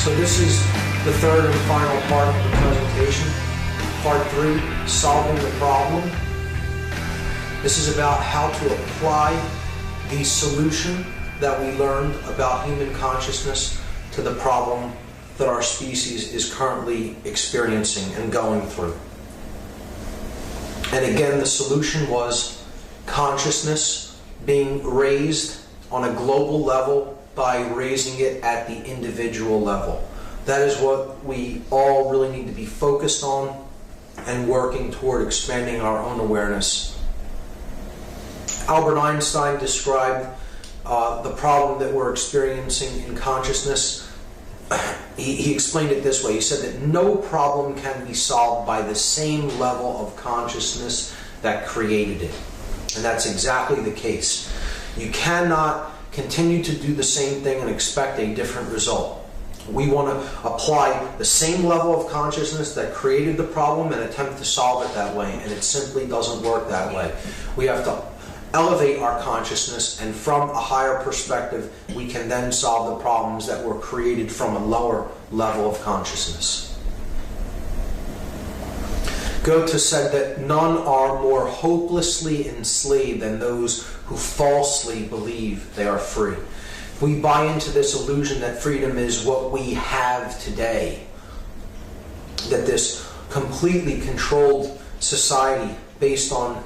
So this is the third and final part of the presentation. Part 3, solving the problem. This is about how to apply the solution that we learned about human consciousness to the problem that our species is currently experiencing and going through. And again, the solution was consciousness being raised on a global level by raising it at the individual level. That is what we all really need to be focused on and working toward expanding our own awareness. Albert Einstein described the problem that we're experiencing in consciousness. He explained it this way. He said that no problem can be solved by the same level of consciousness that created it. And that's exactly the case. You cannot continue to do the same thing and expect a different result. We want to apply the same level of consciousness that created the problem and attempt to solve it that way, and it simply doesn't work that way. We have to elevate our consciousness, and from a higher perspective, we can then solve the problems that were created from a lower level of consciousness. Goethe said that none are more hopelessly enslaved than those who falsely believe they are free. If we buy into this illusion that freedom is what we have today, that this completely controlled society based on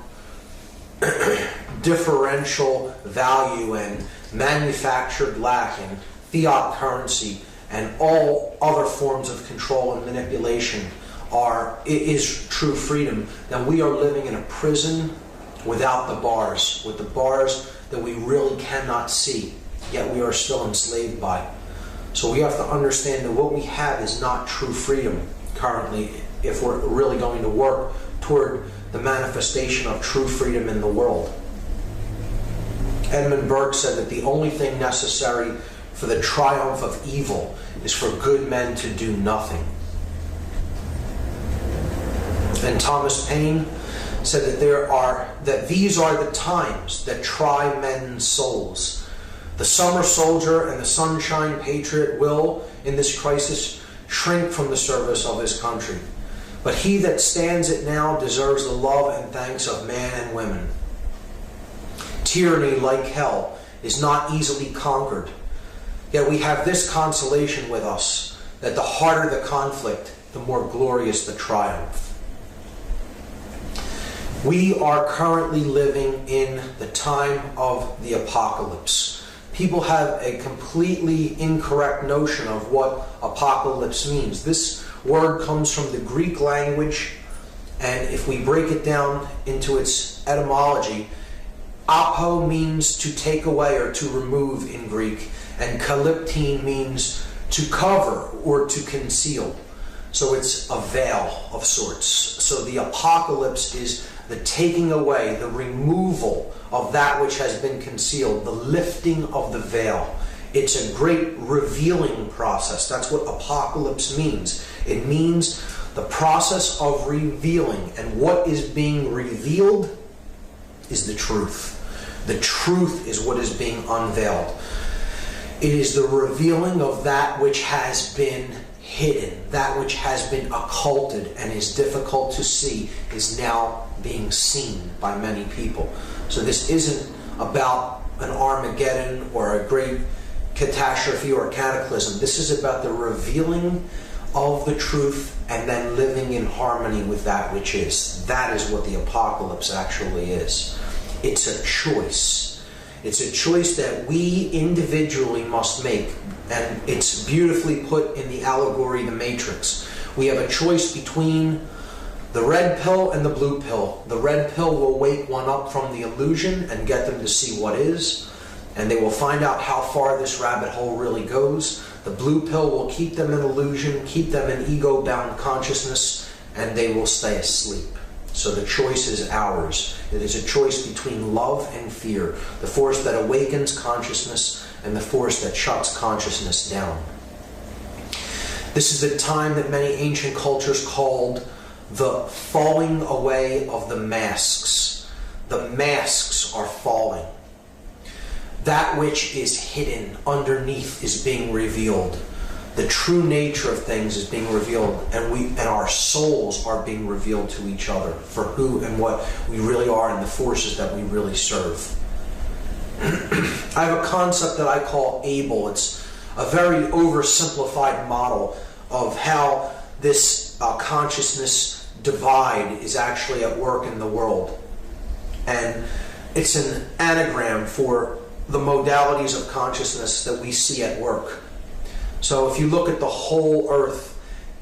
differential value and manufactured lack and fiat currency and all other forms of control and manipulation is true freedom, then we are living in a prison without the bars, with the bars that we really cannot see, yet we are still enslaved by. So we have to understand that what we have is not true freedom currently if we're really going to work toward the manifestation of true freedom in the world. Edmund Burke said that the only thing necessary for the triumph of evil is for good men to do nothing. And Thomas Paine said that these are the times that try men's souls. The summer soldier and the sunshine patriot will, in this crisis, shrink from the service of his country. But he that stands it now deserves the love and thanks of man and women. Tyranny, like hell, is not easily conquered. Yet we have this consolation with us, that the harder the conflict, the more glorious the triumph. We are currently living in the time of the apocalypse. People have a completely incorrect notion of what apocalypse means. This word comes from the Greek language, and if we break it down into its etymology, apo means to take away or to remove in Greek, and kalyptine means to cover or to conceal. So it's a veil of sorts. So the apocalypse is the taking away, the removal of that which has been concealed, the lifting of the veil. It's a great revealing process. That's what apocalypse means. It means the process of revealing, and what is being revealed is the truth. The truth is what is being unveiled. It is the revealing of that which has been hidden, that which has been occulted and is difficult to see is now being seen by many people. So this isn't about an Armageddon or a great catastrophe or cataclysm. This is about the revealing of the truth and then living in harmony with that which is. That is what the apocalypse actually is. It's a choice. It's a choice that we individually must make, and it's beautifully put in the allegory The Matrix. We have a choice between the red pill and the blue pill. The red pill will wake one up from the illusion and get them to see what is, and they will find out how far this rabbit hole really goes. The blue pill will keep them in illusion, keep them in ego-bound consciousness, and they will stay asleep. So the choice is ours. It is a choice between love and fear, the force that awakens consciousness and the force that shuts consciousness down. This is a time that many ancient cultures called the falling away of the masks. The masks are falling. That which is hidden underneath is being revealed. the true nature of things is being revealed, and our souls are being revealed to each other for who and what we really are and the forces that we really serve. I have a concept that I call Able. It's a very oversimplified model of how this consciousness divide is actually at work in the world. And it's an anagram for the modalities of consciousness that we see at work. So if you look at the whole earth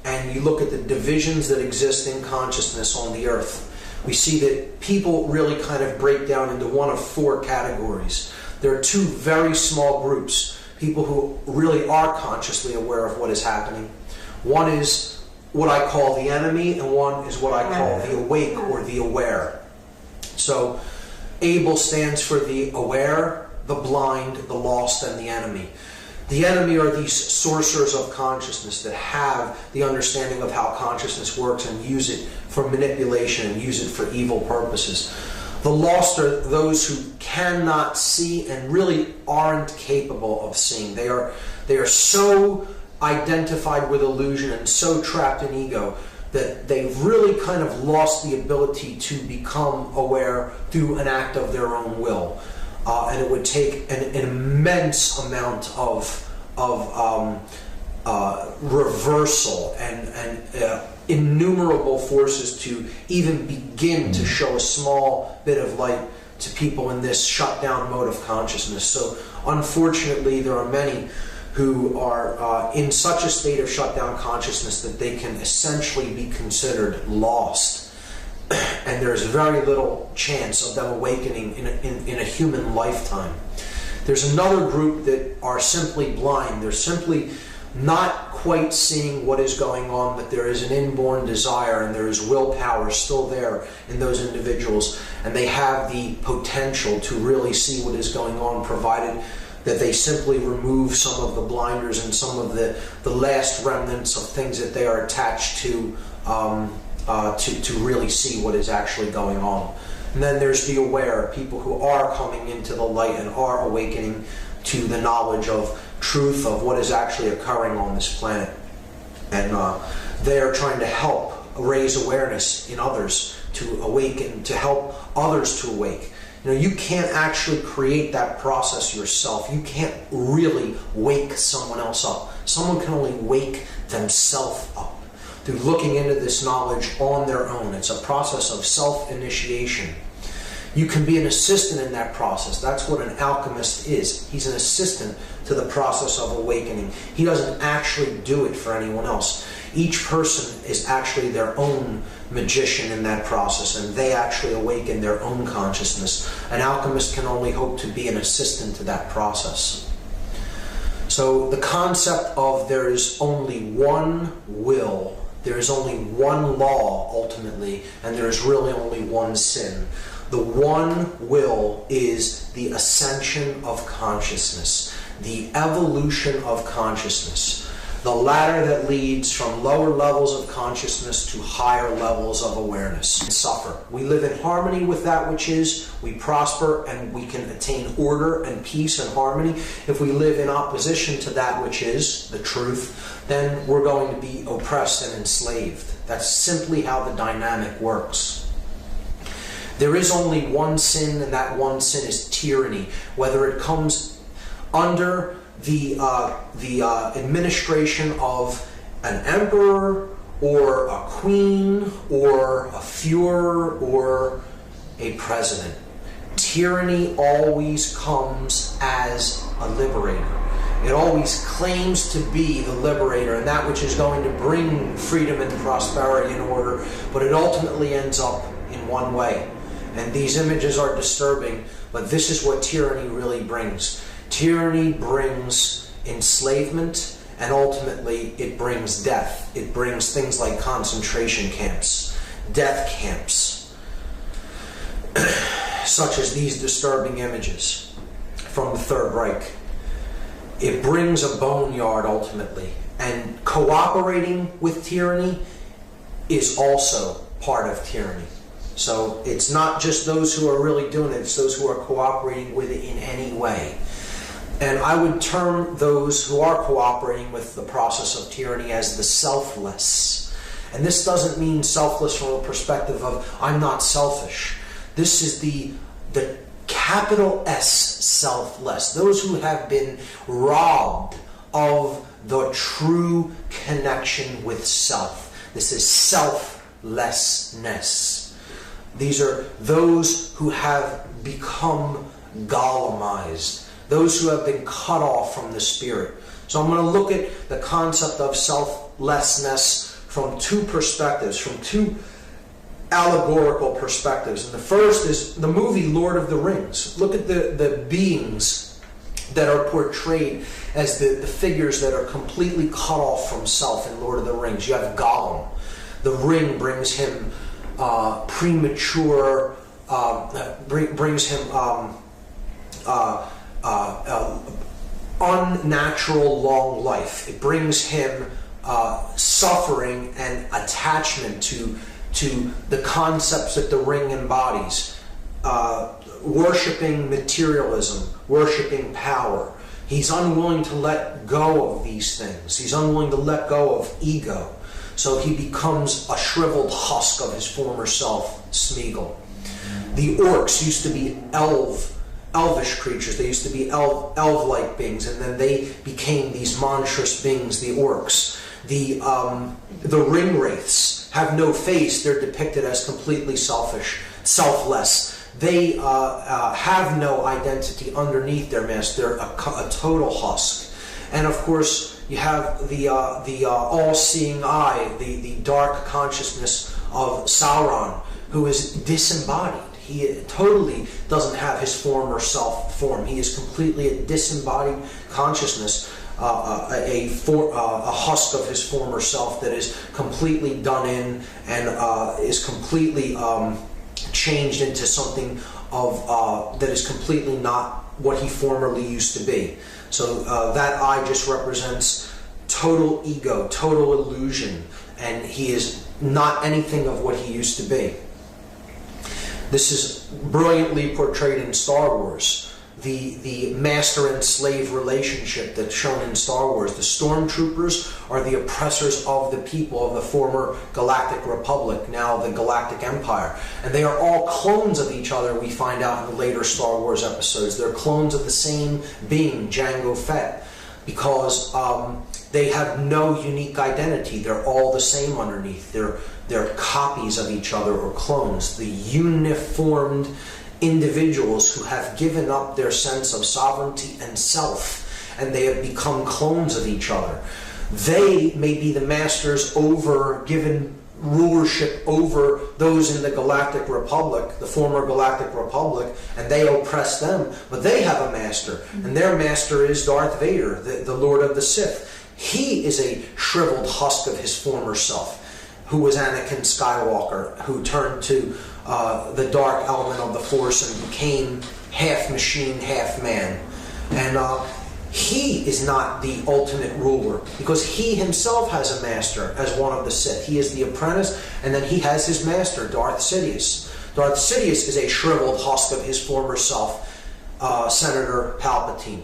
and you look at the divisions that exist in consciousness on the earth, we see that people really kind of break down into one of four categories. There are two very small groups, people who really are consciously aware of what is happening. One is what I call the enemy, and one is what I call the awake or the aware. So Able stands for the aware, the blind, the lost, and the enemy. The enemy are these sorcerers of consciousness that have the understanding of how consciousness works and use it for manipulation and use it for evil purposes. The lost are those who cannot see and really aren't capable of seeing. They are so identified with illusion and so trapped in ego that they've really kind of lost the ability to become aware through an act of their own will. And it would take an immense amount of reversal and innumerable forces to even begin to show a small bit of light to people in this shutdown mode of consciousness. So unfortunately, there are many who are in such a state of shutdown consciousness that they can essentially be considered lost. And there's very little chance of them awakening in a human lifetime. There's another group that are simply blind. They're simply not quite seeing what is going on, but there is an inborn desire and there is willpower still there in those individuals, and they have the potential to really see what is going on, provided that they simply remove some of the blinders and some of the last remnants of things that they are attached to really see what is actually going on. And then there's the aware, people who are coming into the light and are awakening to the knowledge of truth of what is actually occurring on this planet. And they are trying to help raise awareness in others to awaken, to help others to awake. You know, you can't actually create that process yourself. You can't really wake someone else up. Someone can only wake themselves up through looking into this knowledge on their own. It's a process of self-initiation. You can be an assistant in that process. That's what an alchemist is. He's an assistant to the process of awakening. He doesn't actually do it for anyone else. Each person is actually their own magician in that process, and they actually awaken their own consciousness. An alchemist can only hope to be an assistant to that process. So the concept of there is only one will, there is only one law ultimately, and there is really only one sin. The one will is the ascension of consciousness, the evolution of consciousness, the ladder that leads from lower levels of consciousness to higher levels of awareness and suffer. We live in harmony with that which is, we prosper, and we can attain order and peace and harmony. If we live in opposition to that which is, the truth, then we're going to be oppressed and enslaved. That's simply how the dynamic works. There is only one sin, and that one sin is tyranny. Whether it comes under the administration of an emperor, or a queen, or a Führer, or a president. Tyranny always comes as a liberator. It always claims to be the liberator and that which is going to bring freedom and prosperity and order, but it ultimately ends up in one way. And these images are disturbing, but this is what tyranny really brings. Tyranny brings enslavement, and ultimately it brings death. It brings things like concentration camps, death camps, such as these disturbing images from the Third Reich. It brings a boneyard ultimately, and cooperating with tyranny is also part of tyranny. So it's not just those who are really doing it, it's those who are cooperating with it in any way. And I would term those who are cooperating with the process of tyranny as the selfless. And this doesn't mean selfless from a perspective of, I'm not selfish. This is the capital S selfless. Those who have been robbed of the true connection with self. This is selflessness. These are those who have become Golemized. Those who have been cut off from the Spirit. So I'm going to look at the concept of selflessness from two perspectives, from two allegorical perspectives. And the first is the movie Lord of the Rings. Look at the beings that are portrayed as the figures that are completely cut off from self in Lord of the Rings. You have Gollum. The ring brings him premature, brings him unnatural long life. It brings him suffering and attachment to the concepts that the ring embodies. Worshipping materialism, worshipping power. He's unwilling to let go of these things. He's unwilling to let go of ego. So he becomes a shriveled husk of his former self, Smeagol. The orcs used to be elvish creatures. They used to be elf-like beings, and then they became these monstrous beings, the orcs. The ring wraiths have no face. They're depicted as completely selfless. They have no identity underneath their mask. They're a total husk. And of course, you have the all-seeing eye, the dark consciousness of Sauron, who is disembodied. He totally doesn't have his former self form. He is completely a disembodied consciousness, a husk of his former self that is completely done in and is completely changed into something that is completely not what he formerly used to be. So that eye just represents total ego, total illusion, and he is not anything of what he used to be. This is brilliantly portrayed in Star Wars. The master and slave relationship that's shown in Star Wars. The stormtroopers are the oppressors of the people of the former Galactic Republic, now the Galactic Empire. And they are all clones of each other, we find out in the later Star Wars episodes. They're clones of the same being, Jango Fett, because they have no unique identity. They're all the same underneath. They're copies of each other, or clones. The uniformed individuals who have given up their sense of sovereignty and self, and they have become clones of each other. They may be the masters given rulership over those in the Galactic Republic, the former Galactic Republic, and they oppress them, but they have a master, and their master is Darth Vader, the Lord of the Sith. He is a shriveled husk of his former self, who was Anakin Skywalker, who turned to the dark element of the Force and became half machine, half man. And he is not the ultimate ruler, because he himself has a master as one of the Sith. He is the apprentice, and then he has his master, Darth Sidious. Darth Sidious is a shriveled husk of his former self, Senator Palpatine.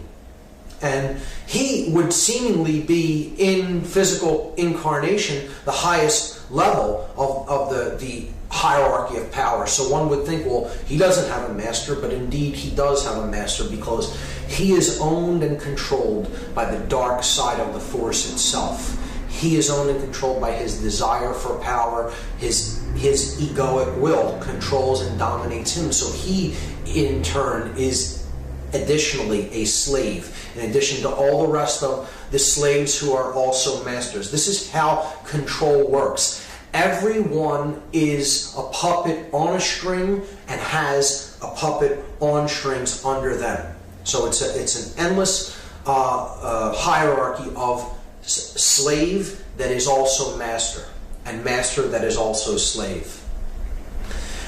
And he would seemingly be, in physical incarnation, the highest level of the hierarchy of power. So one would think, well, he doesn't have a master, but indeed he does have a master, because he is owned and controlled by the dark side of the Force itself. He is owned and controlled by his desire for power. His egoic will controls and dominates him. So he, in turn, is additionally a slave, in addition to all the rest of the slaves who are also masters. This is how control works. Everyone is a puppet on a string and has a puppet on strings under them. So it's an endless hierarchy of slave that is also master, and master that is also slave.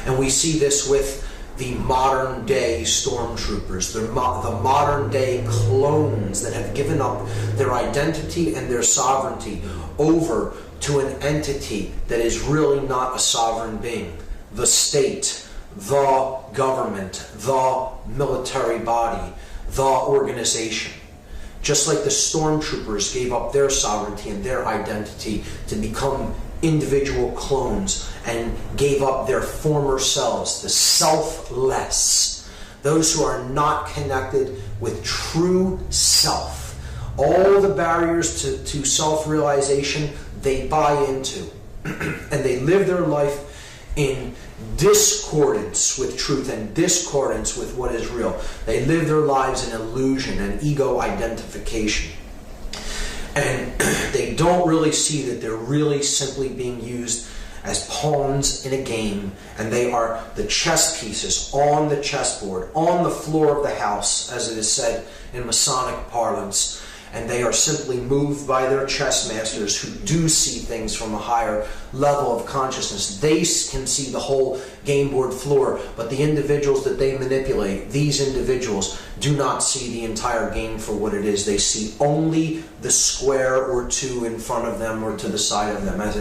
And we see this with the modern day stormtroopers, the modern day clones that have given up their identity and their sovereignty over to an entity that is really not a sovereign being. The state, the government, the military body, the organization. Just like the stormtroopers gave up their sovereignty and their identity to become individual clones and gave up their former selves, the selfless, those who are not connected with true self. All the barriers to self-realization they buy into, and they live their life in discordance with truth and discordance with what is real. They live their lives in illusion and ego identification. And they don't really see that they're really simply being used as pawns in a game, and they are the chess pieces on the chessboard, on the floor of the house, as it is said in Masonic parlance. And they are simply moved by their chess masters who do see things from a higher level of consciousness. They can see the whole game board floor, but the individuals that they manipulate, these individuals, do not see the entire game for what it is. They see only the square or two in front of them or to the side of them, as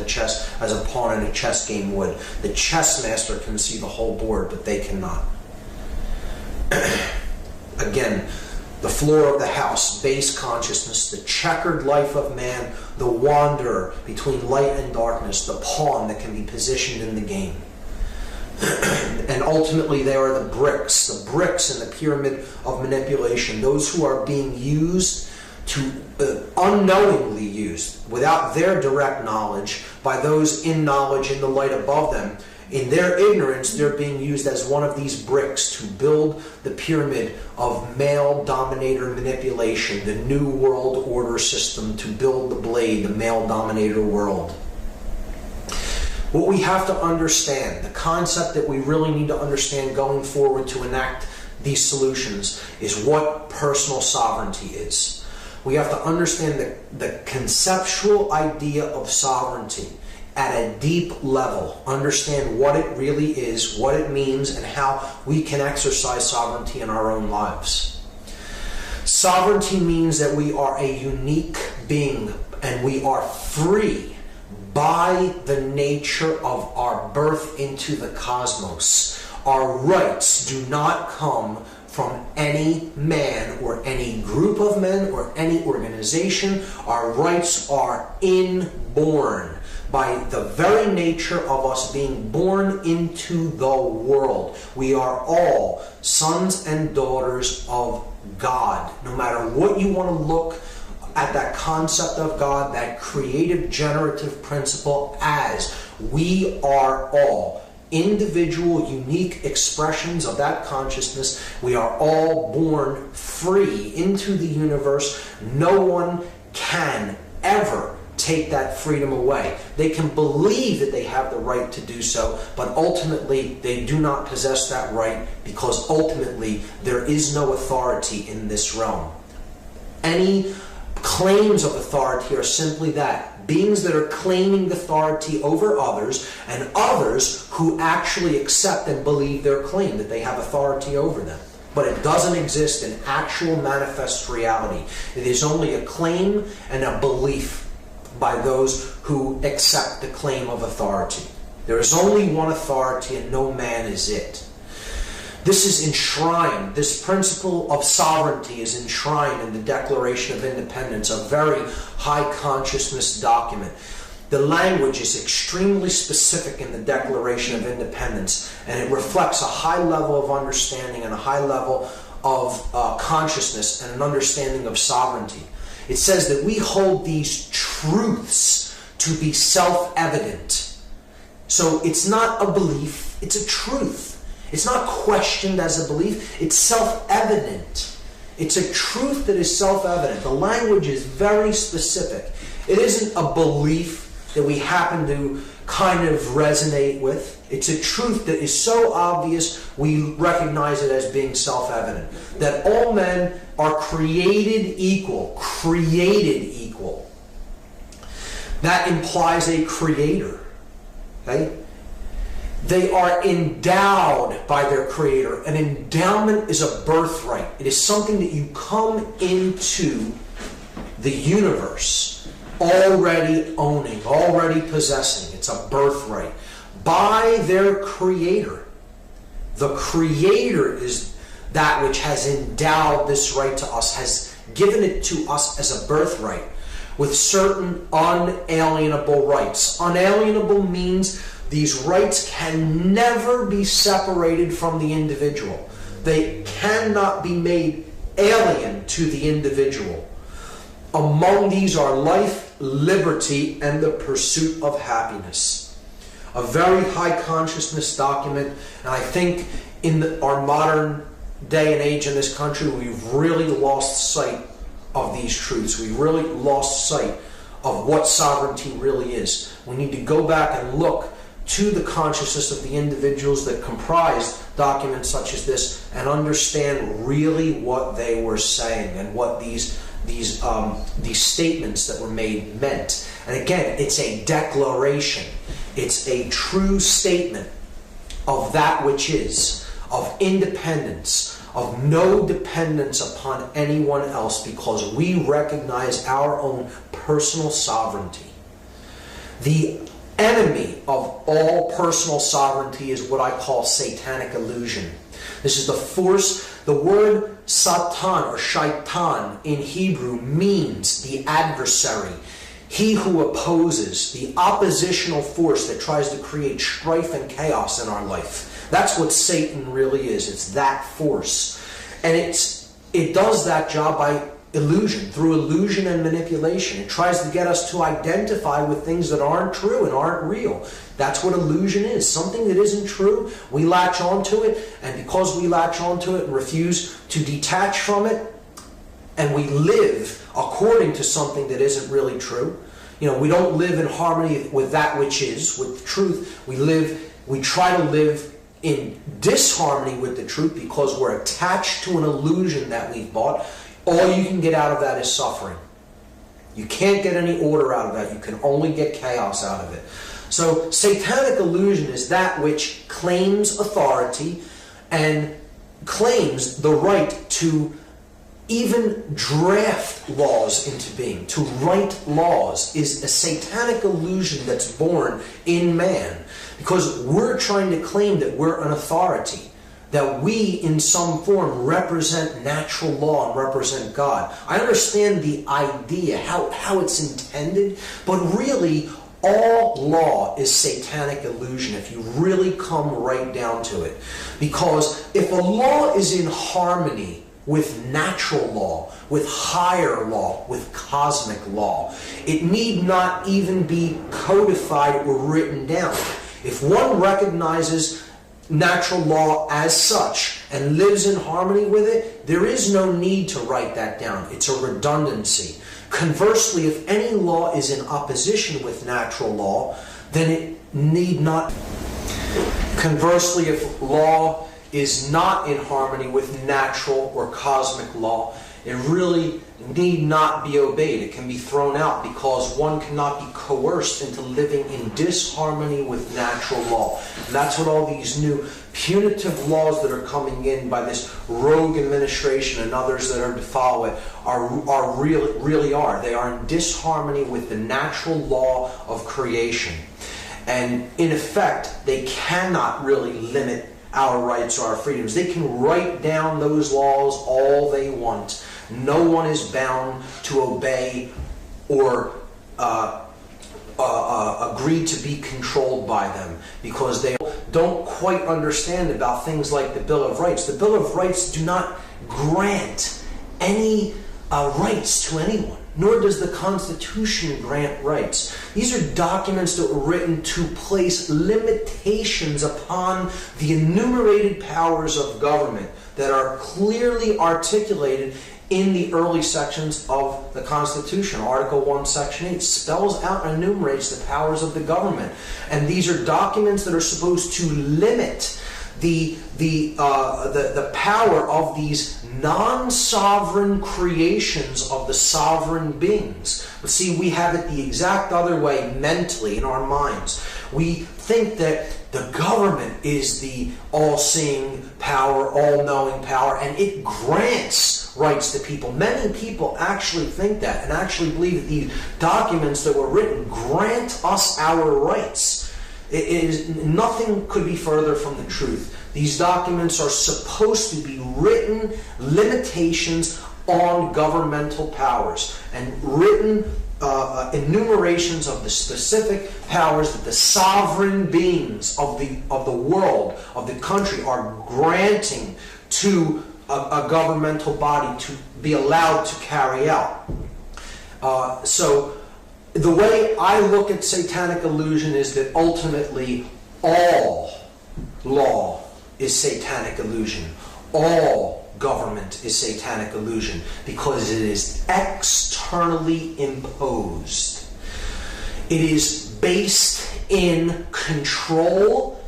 a pawn in a chess game would. The chess master can see the whole board, but they cannot. Again, the floor of the house, base consciousness, the checkered life of man, the wanderer between light and darkness, the pawn that can be positioned in the game. And ultimately they are the bricks in the pyramid of manipulation, those who are being used to, unknowingly used, without their direct knowledge, by those in knowledge in the light above them. In their ignorance, they're being used as one of these bricks to build the pyramid of male dominator manipulation, the new world order system, to build the blade, the male dominator world. What we have to understand, the concept that we really need to understand going forward to enact these solutions, is what personal sovereignty is. We have to understand the conceptual idea of sovereignty at a deep level, understand what it really is, what it means, and how we can exercise sovereignty in our own lives. Sovereignty means that we are a unique being and we are free by the nature of our birth into the cosmos. Our rights do not come from any man or any group of men or any organization. Our rights are inborn by the very nature of us being born into the world. We are all sons and daughters of God. No matter what you want to look at that concept of God, that creative generative principle as, we are all individual, unique expressions of that consciousness. We are all born free into the universe. No one can ever take that freedom away. They can believe that they have the right to do so, but ultimately they do not possess that right, because ultimately there is no authority in this realm. Any claims of authority are simply that, beings that are claiming authority over others, and others who actually accept and believe their claim that they have authority over them. But it doesn't exist in actual manifest reality. It is only a claim and a belief by those who accept the claim of authority. There is only one authority and no man is it. This is enshrined, this principle of sovereignty is enshrined in the Declaration of Independence, a very high consciousness document. The language is extremely specific in the Declaration of Independence, and it reflects a high level of understanding and a high level of consciousness and an understanding of sovereignty. It says that we hold these truths to be self-evident. So it's not a belief, it's a truth. It's not questioned as a belief, it's self-evident. It's a truth that is self-evident. The language is very specific. It isn't a belief that we happen to kind of resonate with. It's a truth that is so obvious we recognize it as being self-evident. That all men are created equal. Created equal. That implies a creator. Okay? They are endowed by their creator. An endowment is a birthright. It is something that you come into the universe already owning, already possessing. It's a birthright by their creator. The creator is that which has endowed this right to us, has given it to us as a birthright with certain unalienable rights. Unalienable means these rights can never be separated from the individual. They cannot be made alien to the individual. Among these are life, liberty, and the pursuit of happiness. A very high consciousness document, and I think in our modern day and age in this country, we've really lost sight of these truths. We've really lost sight of what sovereignty really is. We need to go back and look to the consciousness of the individuals that comprise documents such as this and understand really what they were saying and what these statements that were made meant. And again, it's a declaration. It's a true statement of that which is, of independence, of no dependence upon anyone else, because we recognize our own personal sovereignty. The enemy of all personal sovereignty is what I call satanic illusion. This is the force. The word Satan or shaitan in Hebrew means the adversary, he who opposes, the oppositional force that tries to create strife and chaos in our life. That's what Satan really is. It's that force. And it does that job by illusion, through illusion and manipulation. It tries to get us to identify with things that aren't true and aren't real. That's what illusion is. Something that isn't true, we latch onto it, and because we latch onto it and refuse to detach from it, and we live according to something that isn't really true. You know, we don't live in harmony with that which is, with truth. We try to live in disharmony with the truth because we're attached to an illusion that we've bought. All you can get out of that is suffering. You can't get any order out of that. You can only get chaos out of it. So satanic illusion is that which claims authority and claims the right to even draft laws into being. To write laws is a satanic illusion that's born in man, because we're trying to claim that we're an authority, that we in some form represent natural law and represent God. I understand the idea, how it's intended, but really all law is satanic illusion if you really come right down to it. Because if a law is in harmony with natural law, with higher law, with cosmic law, it need not even be codified or written down. If one recognizes natural law as such and lives in harmony with it, there is no need to write that down. It's a redundancy. Conversely, if any law is in opposition with natural law, then it need not. Conversely, if law is not in harmony with natural or cosmic law, it really need not be obeyed. It can be thrown out because one cannot be coerced into living in disharmony with natural law. And that's what all these new punitive laws that are coming in by this rogue administration and others that are to follow it really are. They are in disharmony with the natural law of creation. And in effect, they cannot really limit our rights or our freedoms. They can write down those laws all they want. No one is bound to obey or agree to be controlled by them, because they don't quite understand about things like the Bill of Rights. The Bill of Rights do not grant any rights to anyone, nor does the Constitution grant rights. These are documents that were written to place limitations upon the enumerated powers of government that are clearly articulated in the early sections of the Constitution. Article 1, Section 8 spells out and enumerates the powers of the government. And these are documents that are supposed to limit the power of these non-sovereign creations of the sovereign beings. But see, we have it the exact other way mentally in our minds. We think that the government is the all-seeing power, all-knowing power, and it grants rights to people. Many people actually think that and actually believe that these documents that were written grant us our rights. Nothing could be further from the truth. These documents are supposed to be written limitations on governmental powers and written enumerations of the specific powers that the sovereign beings of the world, of the country, are granting to a governmental body to be allowed to carry out. So the way I look at satanic illusion is that ultimately all law is satanic illusion. All government is satanic illusion because it is externally imposed. It is based in control,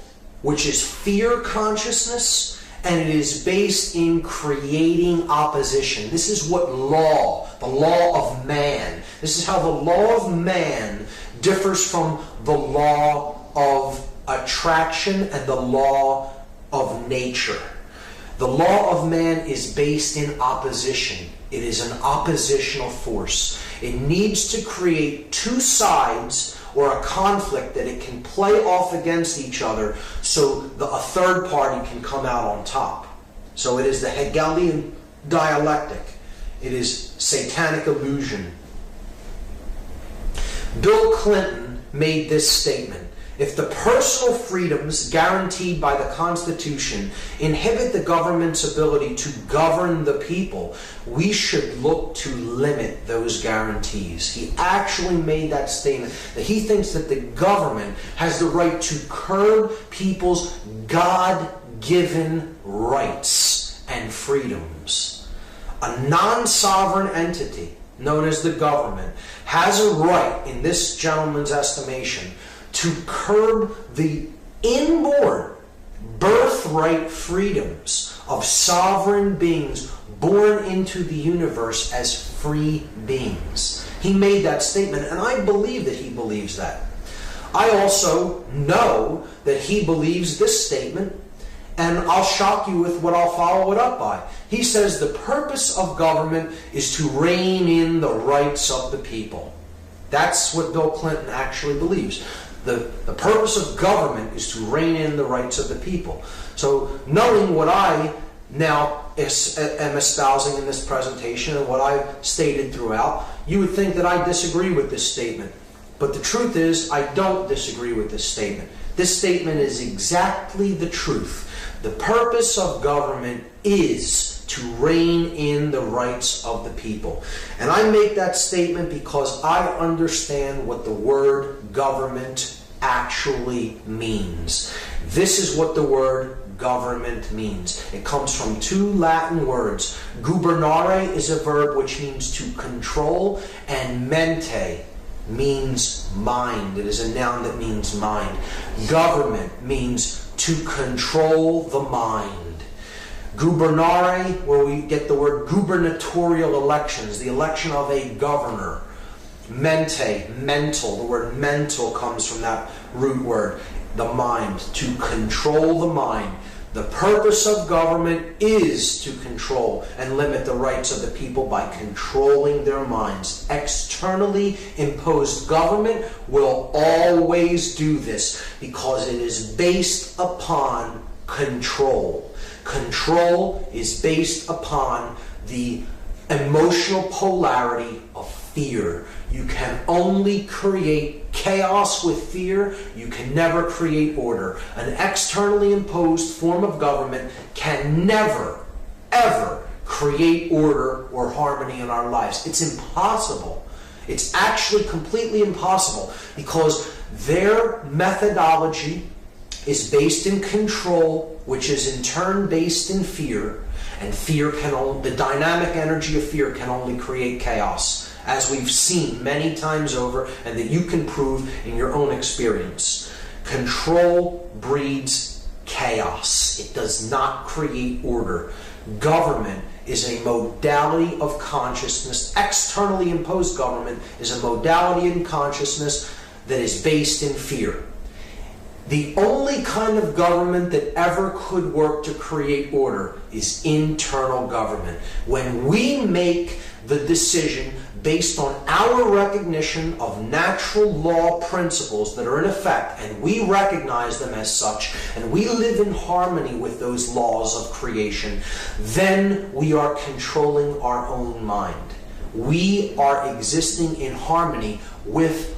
which is fear consciousness, and it is based in creating opposition. This is what law, the law of man, this is how the law of man differs from the law of attraction and the law of nature. The law of man is based in opposition. It is an oppositional force. It needs to create two sides or a conflict that it can play off against each other so a third party can come out on top. So it is the Hegelian dialectic. It is satanic illusion. Bill Clinton made this statement: if the personal freedoms guaranteed by the Constitution inhibit the government's ability to govern the people, we should look to limit those guarantees. He actually made that statement, that he thinks that the government has the right to curb people's God-given rights and freedoms. A non-sovereign entity, known as the government, has a right, in this gentleman's estimation, to curb the inborn birthright freedoms of sovereign beings born into the universe as free beings. He made that statement, and I believe that he believes that. I also know that he believes this statement, and I'll shock you with what I'll follow it up by. He says the purpose of government is to rein in the rights of the people. That's what Bill Clinton actually believes. The purpose of government is to rein in the rights of the people. So knowing what I now am espousing in this presentation and what I've stated throughout, you would think that I disagree with this statement. But the truth is, I don't disagree with this statement. This statement is exactly the truth. The purpose of government is to rein in the rights of the people. And I make that statement because I understand what the word government actually means. This is what the word government means. It comes from two Latin words. Gubernare is a verb which means to control, and mente means mind. It is a noun that means mind. Government means to control the mind. Gubernare, where we get the word gubernatorial elections, the election of a governor. Mente, mental. The word mental comes from that root word, the mind, to control the mind. The purpose of government is to control and limit the rights of the people by controlling their minds. Externally imposed government will always do this because it is based upon control. Control is based upon the emotional polarity of fear. You can only create chaos with fear. You can never create order. An externally imposed form of government can never, ever create order or harmony in our lives. It's impossible. It's actually completely impossible because their methodology is based in control, which is in turn based in fear. And fear can only, the dynamic energy of fear can only create chaos, as we've seen many times over, and that you can prove in your own experience. Control breeds chaos. It does not create order. Government is a modality of consciousness. Externally imposed government is a modality in consciousness that is based in fear. The only kind of government that ever could work to create order is internal government. When we make the decision based on our recognition of natural law principles that are in effect, and we recognize them as such, and we live in harmony with those laws of creation, then we are controlling our own mind. We are existing in harmony with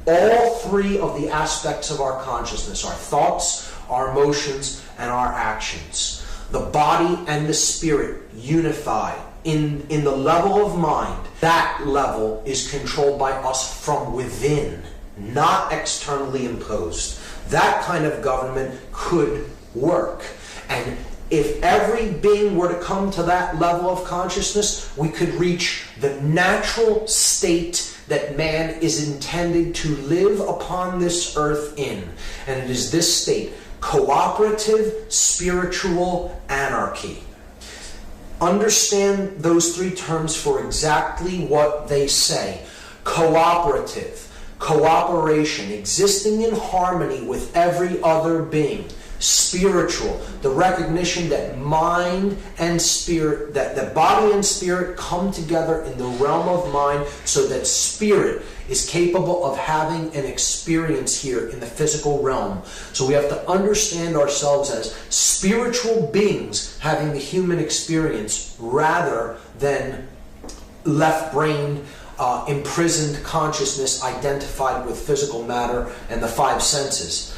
all three of the aspects of our consciousness: our thoughts, our emotions, and our actions. The body and the spirit unify in the level of mind. That level is controlled by us from within, not externally imposed. That kind of government could work. And if every being were to come to that level of consciousness, we could reach the natural state that man is intended to live upon this earth in. And it is this state: cooperative spiritual anarchy. Understand those three terms for exactly what they say. Cooperative, cooperation, existing in harmony with every other being. Spiritual, the recognition that mind and spirit, that the body and spirit come together in the realm of mind, so that spirit is capable of having an experience here in the physical realm. So we have to understand ourselves as spiritual beings having the human experience, rather than left-brained, imprisoned consciousness identified with physical matter and the five senses.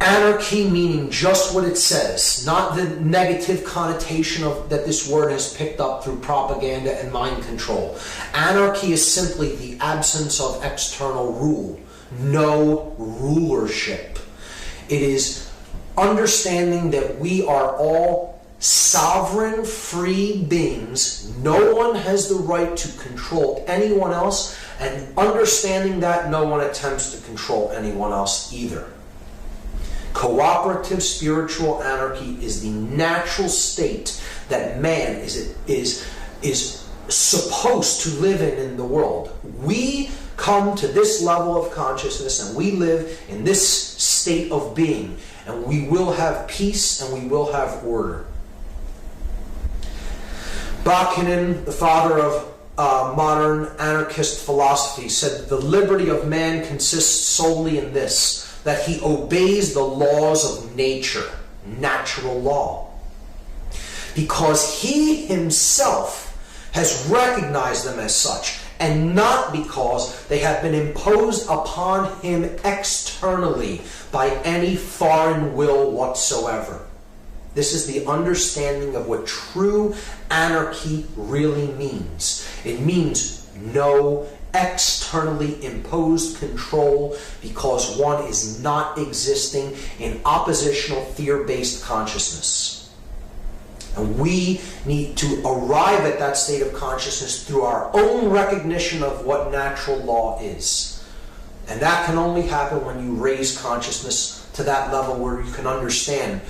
Anarchy meaning just what it says, not the negative connotation of that this word has picked up through propaganda and mind control. Anarchy is simply the absence of external rule, no rulership. It is understanding that we are all sovereign, free beings. No one has the right to control anyone else, and understanding that no one attempts to control anyone else either. Cooperative spiritual anarchy is the natural state that man is supposed to live in the world. We come to this level of consciousness and we live in this state of being, and we will have peace and we will have order. Bakunin, the father of modern anarchist philosophy, said that the liberty of man consists solely in this: that he obeys the laws of nature, natural law, because he himself has recognized them as such, and not because they have been imposed upon him externally by any foreign will whatsoever. This is the understanding of what true anarchy really means. It means no externally imposed control, because one is not existing in oppositional fear-based consciousness. And we need to arrive at that state of consciousness through our own recognition of what natural law is. And that can only happen when you raise consciousness to that level where you can understand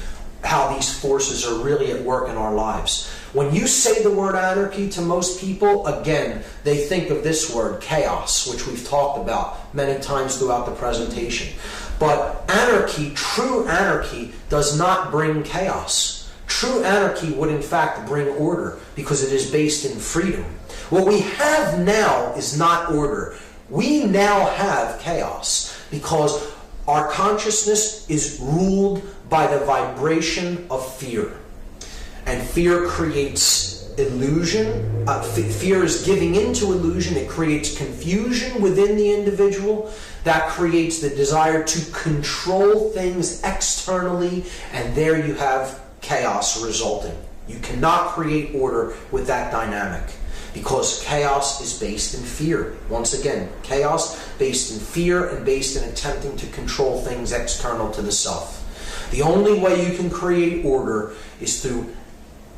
how these forces are really at work in our lives. When you say the word anarchy to most people, again, they think of this word, chaos, which we've talked about many times throughout the presentation. But anarchy, true anarchy, does not bring chaos. True anarchy would in fact bring order, because it is based in freedom. What we have now is not order. We now have chaos, because our consciousness is ruled by the vibration of fear. And fear creates illusion. Fear is giving into illusion. It creates confusion within the individual. That creates the desire to control things externally, and there you have chaos resulting. You cannot create order with that dynamic, because chaos is based in fear. Once again, chaos based in fear and based in attempting to control things external to the self. The only way you can create order is through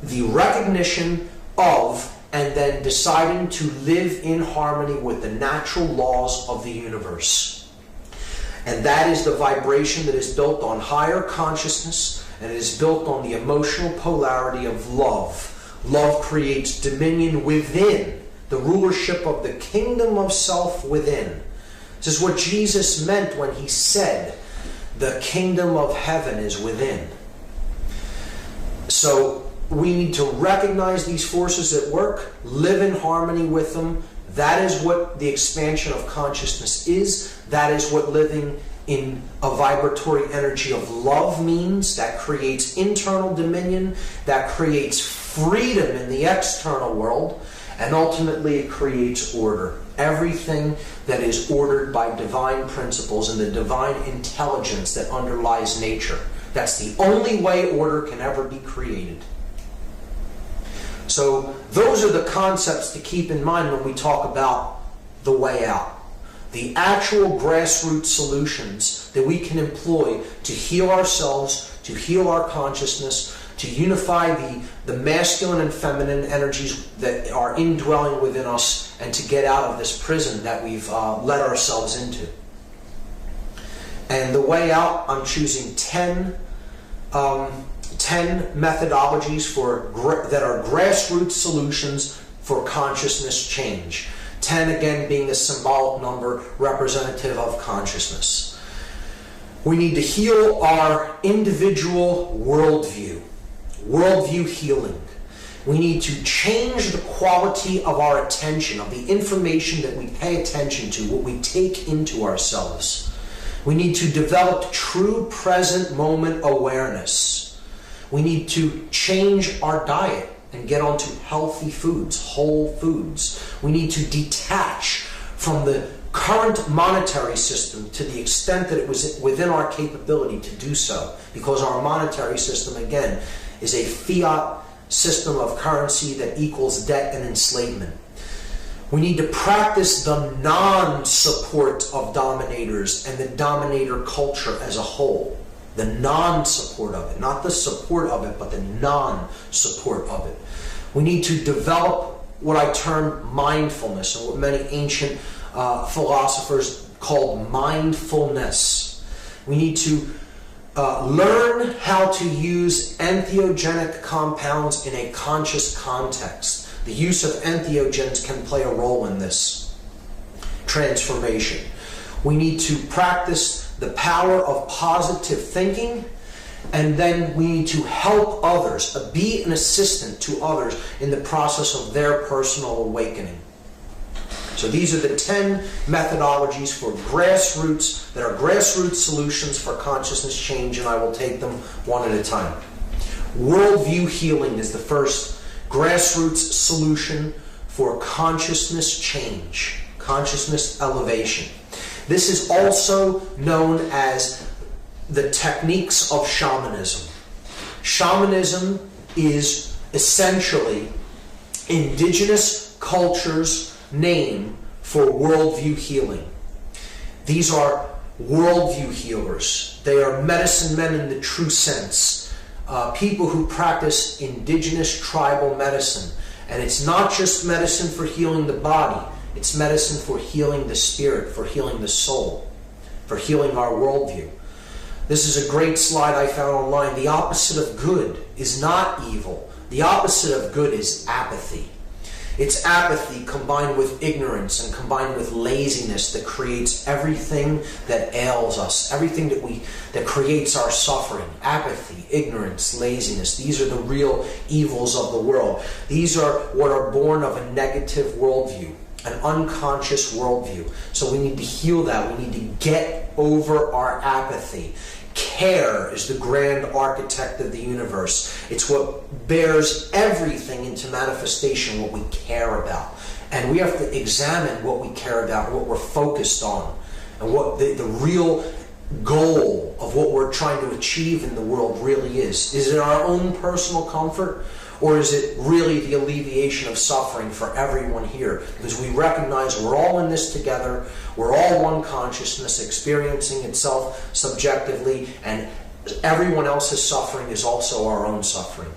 the recognition of and then deciding to live in harmony with the natural laws of the universe. And that is the vibration that is built on higher consciousness, and it is built on the emotional polarity of love. Love creates dominion within, the rulership of the kingdom of self within. This is what Jesus meant when he said The kingdom of heaven is within. So we need to recognize these forces at work, live in harmony with them. That is what the expansion of consciousness is. That is what living in a vibratory energy of love means. That creates internal dominion, that creates freedom in the external world, and ultimately it creates order. Everything that is ordered by divine principles and the divine intelligence that underlies nature. That's the only way order can ever be created. So those are the concepts to keep in mind when we talk about the way out. The actual grassroots solutions that we can employ to heal ourselves, to heal our consciousness, to unify the masculine and feminine energies that are indwelling within us, and to get out of this prison that we've let ourselves into. And the way out, I'm choosing 10 methodologies that are grassroots solutions for consciousness change. 10 again being a symbolic number representative of consciousness. We need to heal our individual worldview healing. We need to change the quality of our attention, of the information that we pay attention to, what we take into ourselves. We need to develop true present moment awareness. We need to change our diet and get onto healthy foods, whole foods. We need to detach from the current monetary system to the extent that it was within our capability to do so, because our monetary system, again, is a fiat system of currency that equals debt and enslavement. We need to practice the non-support of dominators and the dominator culture as a whole. The non-support of it, not the support of it, but the non-support of it. We need to develop what I term mindfulness, and what many ancient philosophers called mindfulness. We need to learn how to use entheogenic compounds in a conscious context. The use of entheogens can play a role in this transformation. We need to practice the power of positive thinking, and then we need to help others, be an assistant to others in the process of their personal awakening. So these are the 10 methodologies for grassroots, that are grassroots solutions for consciousness change, and I will take them one at a time. Worldview healing is the first grassroots solution for consciousness change, consciousness elevation. This is also known as the techniques of shamanism. Shamanism is essentially indigenous cultures' name for worldview healing. These are worldview healers. They are medicine men in the true sense. People who practice indigenous tribal medicine. And it's not just medicine for healing the body. It's medicine for healing the spirit, for healing the soul, for healing our worldview. This is a great slide I found online. The opposite of good is not evil. The opposite of good is apathy. It's apathy combined with ignorance and combined with laziness that creates everything that ails us, everything that creates our suffering. Apathy, ignorance, laziness. These are the real evils of the world. These are what are born of a negative worldview, an unconscious worldview. So we need to heal that. We need to get over our apathy. Care is the grand architect of the universe. It's what bears everything into manifestation, what we care about. And we have to examine what we care about, what we're focused on, and what the real goal of what we're trying to achieve in the world really is. Is it our own personal comfort? Or is it really the alleviation of suffering for everyone here? Because we recognize we're all in this together. We're all one consciousness experiencing itself subjectively, and everyone else's suffering is also our own suffering.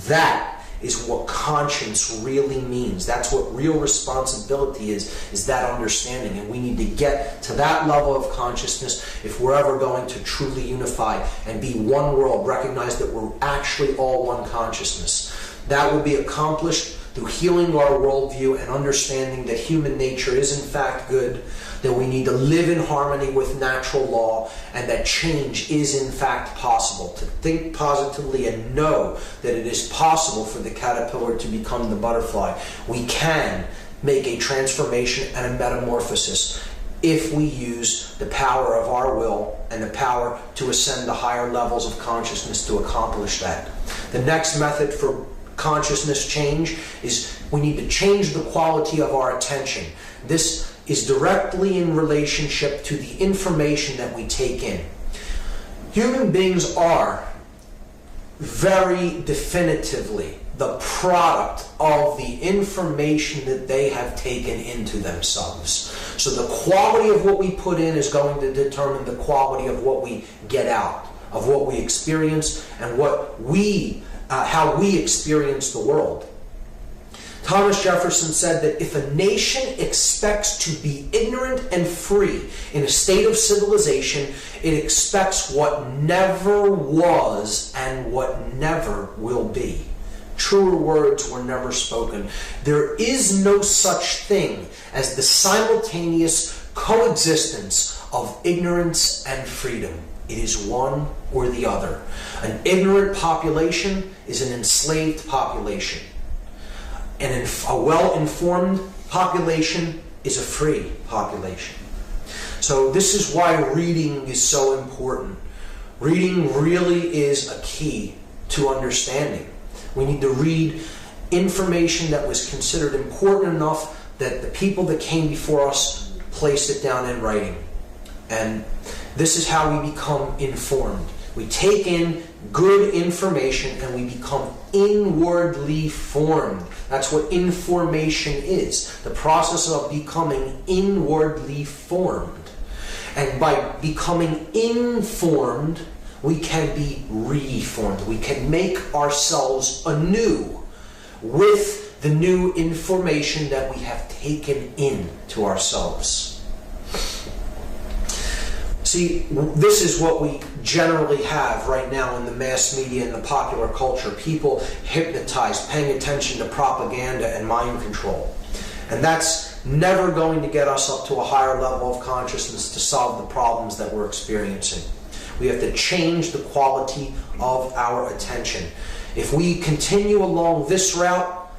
That is what conscience really means. That's what real responsibility is that understanding. And we need to get to that level of consciousness if we're ever going to truly unify and be one world, recognize that we're actually all one consciousness. That will be accomplished through healing our worldview and understanding that human nature is in fact good, that we need to live in harmony with natural law, and that change is in fact possible. To think positively and know that it is possible for the caterpillar to become the butterfly. We can make a transformation and a metamorphosis if we use the power of our will and the power to ascend to higher levels of consciousness to accomplish that. The next method for consciousness change is we need to change the quality of our attention. This is directly in relationship to the information that we take in. Human beings are very definitively the product of the information that they have taken into themselves. So the quality of what we put in is going to determine the quality of what we get out, of what we experience, and how we experience the world. Thomas Jefferson said that if a nation expects to be ignorant and free in a state of civilization, it expects what never was and what never will be. Truer words were never spoken. There is no such thing as the simultaneous coexistence of ignorance and freedom. It is one or the other. An ignorant population is an enslaved population. And a well-informed population is a free population. So this is why reading is so important. Reading really is a key to understanding. We need to read information that was considered important enough that the people that came before us placed it down in writing. And this is how we become informed. We take in good information and we become inwardly formed. That's what information is. The process of becoming inwardly formed. And by becoming informed, we can be reformed. We can make ourselves anew with the new information that we have taken into ourselves. See, this is what we generally have right now in the mass media and the popular culture. People hypnotized, paying attention to propaganda and mind control. And that's never going to get us up to a higher level of consciousness to solve the problems that we're experiencing. We have to change the quality of our attention. If we continue along this route,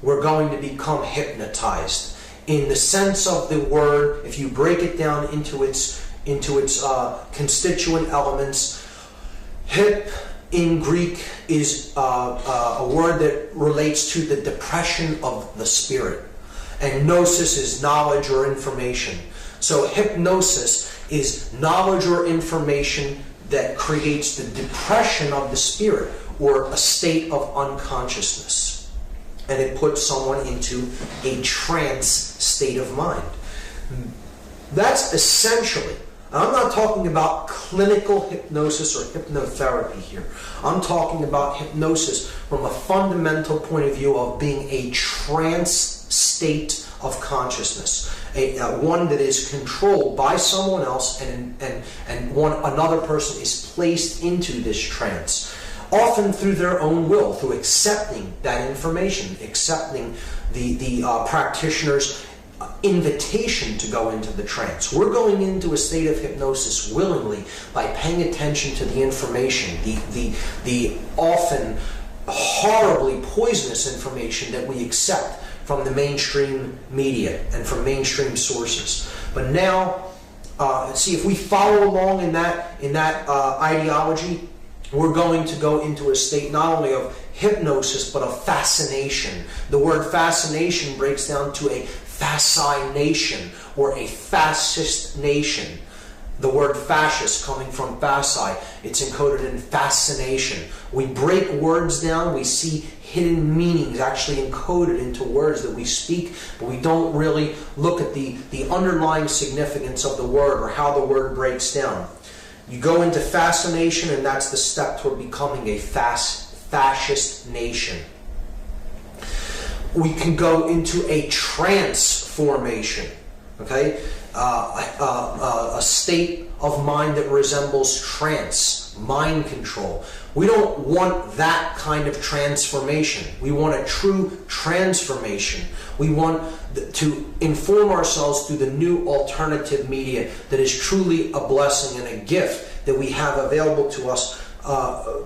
we're going to become hypnotized. In the sense of the word, if you break it down into its constituent elements, hip in Greek is a word that relates to the depression of the spirit. And gnosis is knowledge or information. So hypnosis is knowledge or information that creates the depression of the spirit, or a state of unconsciousness. And it puts someone into a trance state of mind. That's essentially, I'm not talking about clinical hypnosis or hypnotherapy here. I'm talking about hypnosis from a fundamental point of view of being a trance state of consciousness. One that is controlled by someone else, and another person is placed into this trance, often through their own will, through accepting that information, accepting the practitioner's invitation to go into the trance. We're going into a state of hypnosis willingly by paying attention to the information, the often horribly poisonous information that we accept from the mainstream media and from mainstream sources. But now, see, if we follow along in that ideology, we're going to go into a state not only of hypnosis but of fascination. The word fascination breaks down to a fascination or a fascist nation. The word fascist coming from fasci, it's encoded in fascination. We break words down, we see hidden meanings actually encoded into words that we speak, but we don't really look at the underlying significance of the word or how the word breaks down. You go into fascination, and that's the step toward becoming a fascist nation. We can go into a transformation, okay? A state of mind that resembles trance, mind control. We don't want that kind of transformation. We want a true transformation. We want to inform ourselves through the new alternative media that is truly a blessing and a gift that we have available to us,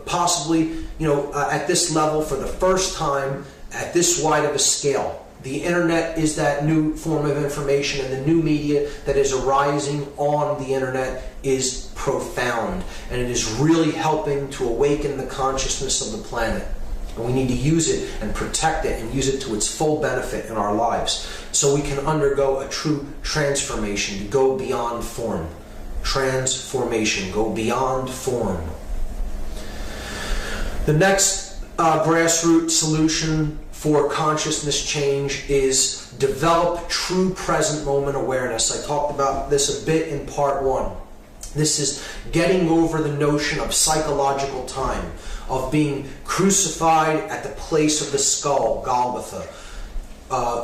possibly, at this level for the first time at this wide of a scale. The internet is that new form of information, and the new media that is arising on the internet is profound, and it is really helping to awaken the consciousness of the planet. And we need to use it and protect it and use it to its full benefit in our lives so we can undergo a true transformation, to go beyond form. Transformation, go beyond form. The next grassroots solution for consciousness change is develop true present moment awareness. I talked about this a bit in part 1. This is getting over the notion of psychological time, of being crucified at the place of the skull, Golgotha,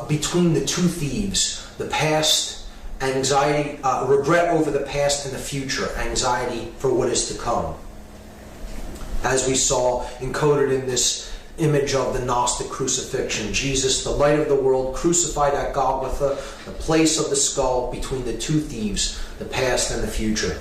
between the two thieves, the past, anxiety, regret over the past and the future, anxiety for what is to come. As we saw encoded in this image of the Gnostic crucifixion, Jesus, the light of the world, crucified at Golgotha, the place of the skull between the two thieves, the past and the future.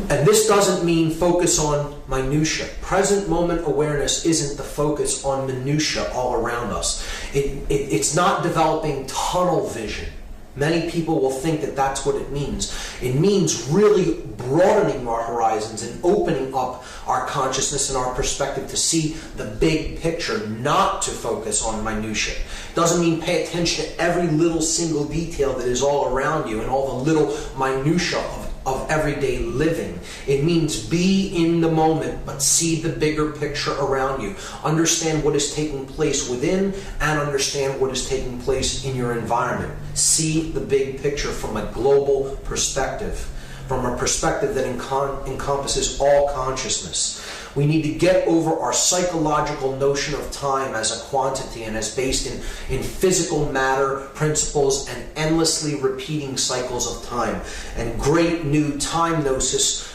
And this doesn't mean focus on minutia. Present moment awareness isn't the focus on minutia all around us. It's not developing tunnel vision. Many people will think that that's what it means. It means really broadening our horizons and opening up our consciousness and our perspective to see the big picture, not to focus on minutia. It doesn't mean pay attention to every little single detail that is all around you and all the little minutia of everyday living. It means be in the moment, but see the bigger picture around you. Understand what is taking place within and understand what is taking place in your environment. See the big picture from a global perspective, from a perspective that encompasses all consciousness. We need to get over our psychological notion of time as a quantity and as based in physical matter, principles, and endlessly repeating cycles of time. And great new time gnosis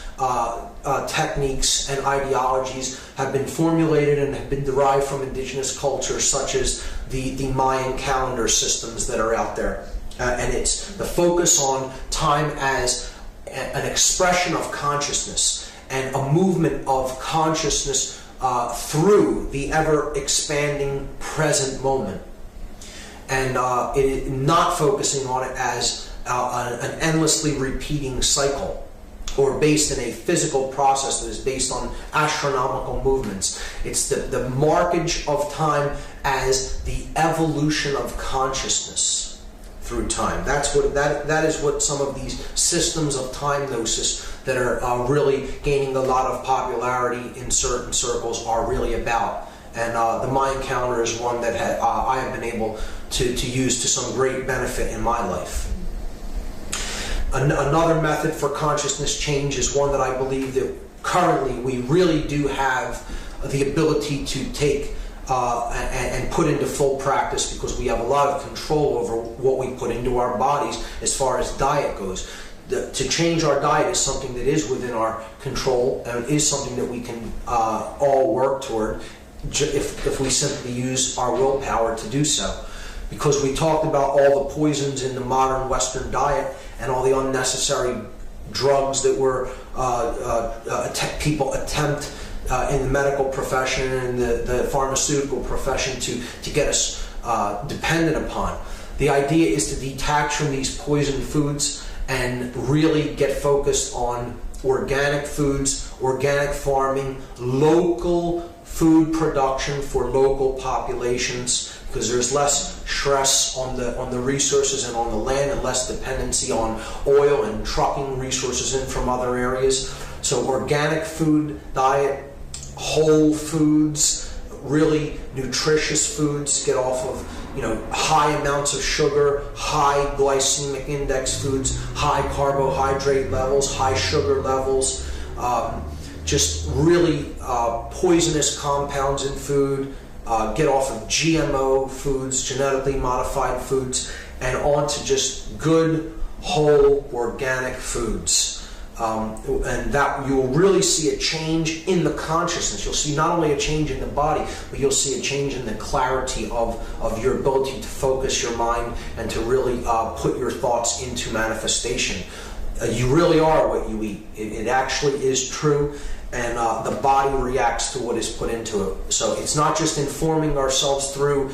techniques and ideologies have been formulated and have been derived from indigenous cultures, such as the Mayan calendar systems that are out there. And it's the focus on time as an expression of consciousness and a movement of consciousness through the ever-expanding present moment. And not focusing on it as an endlessly repeating cycle, or based in a physical process that is based on astronomical movements. It's the markage of time as the evolution of consciousness through time. That is what some of these systems of time gnosis that are really gaining a lot of popularity in certain circles are really about. And the Mayan calendar is one that I have been able to use to some great benefit in my life. Another method for consciousness change is one that I believe that currently we really do have the ability to take and put into full practice, because we have a lot of control over what we put into our bodies as far as diet goes. To change our diet is something that is within our control and is something that we can all work toward if we simply use our willpower to do so. Because we talked about all the poisons in the modern Western diet and all the unnecessary drugs that people attempt in the medical profession and the pharmaceutical profession to get us dependent upon. The idea is to detach from these poison foods and really get focused on organic foods, organic farming, local food production for local populations, because there's less stress on the resources and on the land, and less dependency on oil and trucking resources in from other areas. So organic food diet, whole foods, really nutritious foods, get off of high amounts of sugar, high glycemic index foods, high carbohydrate levels, high sugar levels, just really poisonous compounds in food. Get off of GMO foods, genetically modified foods, and on to just good, whole organic foods. And that you'll really see a change in the consciousness. You'll see not only a change in the body, but you'll see a change in the clarity of your ability to focus your mind and to really put your thoughts into manifestation. You really are what you eat. It actually is true, and the body reacts to what is put into it. So it's not just inwardly forming ourselves through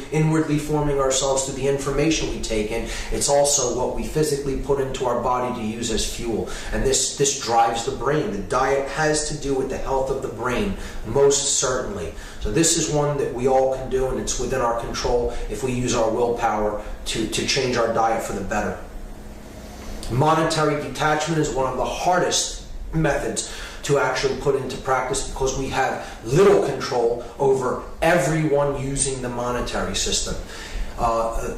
the information we take in, it's also what we physically put into our body to use as fuel. And this drives the brain. The diet has to do with the health of the brain, most certainly. So this is one that we all can do, and it's within our control if we use our willpower to change our diet for the better. Monetary detachment is one of the hardest methods to actually put into practice because we have little control over everyone using the monetary system.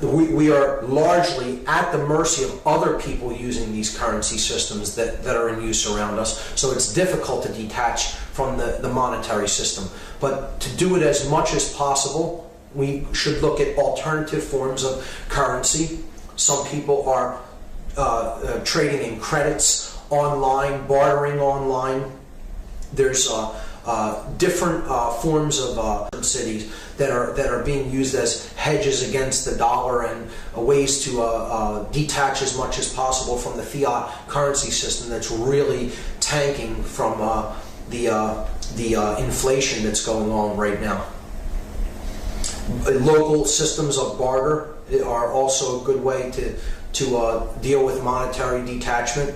We are largely at the mercy of other people using these currency systems that are in use around us, so it's difficult to detach from the monetary system. But to do it as much as possible, we should look at alternative forms of currency. Some people are trading in credits online, bartering online. There's different forms of cities that are being used as hedges against the dollar and ways to detach as much as possible from the fiat currency system that's really tanking from the inflation that's going on right now. Local systems of barter are also a good way to deal with monetary detachment.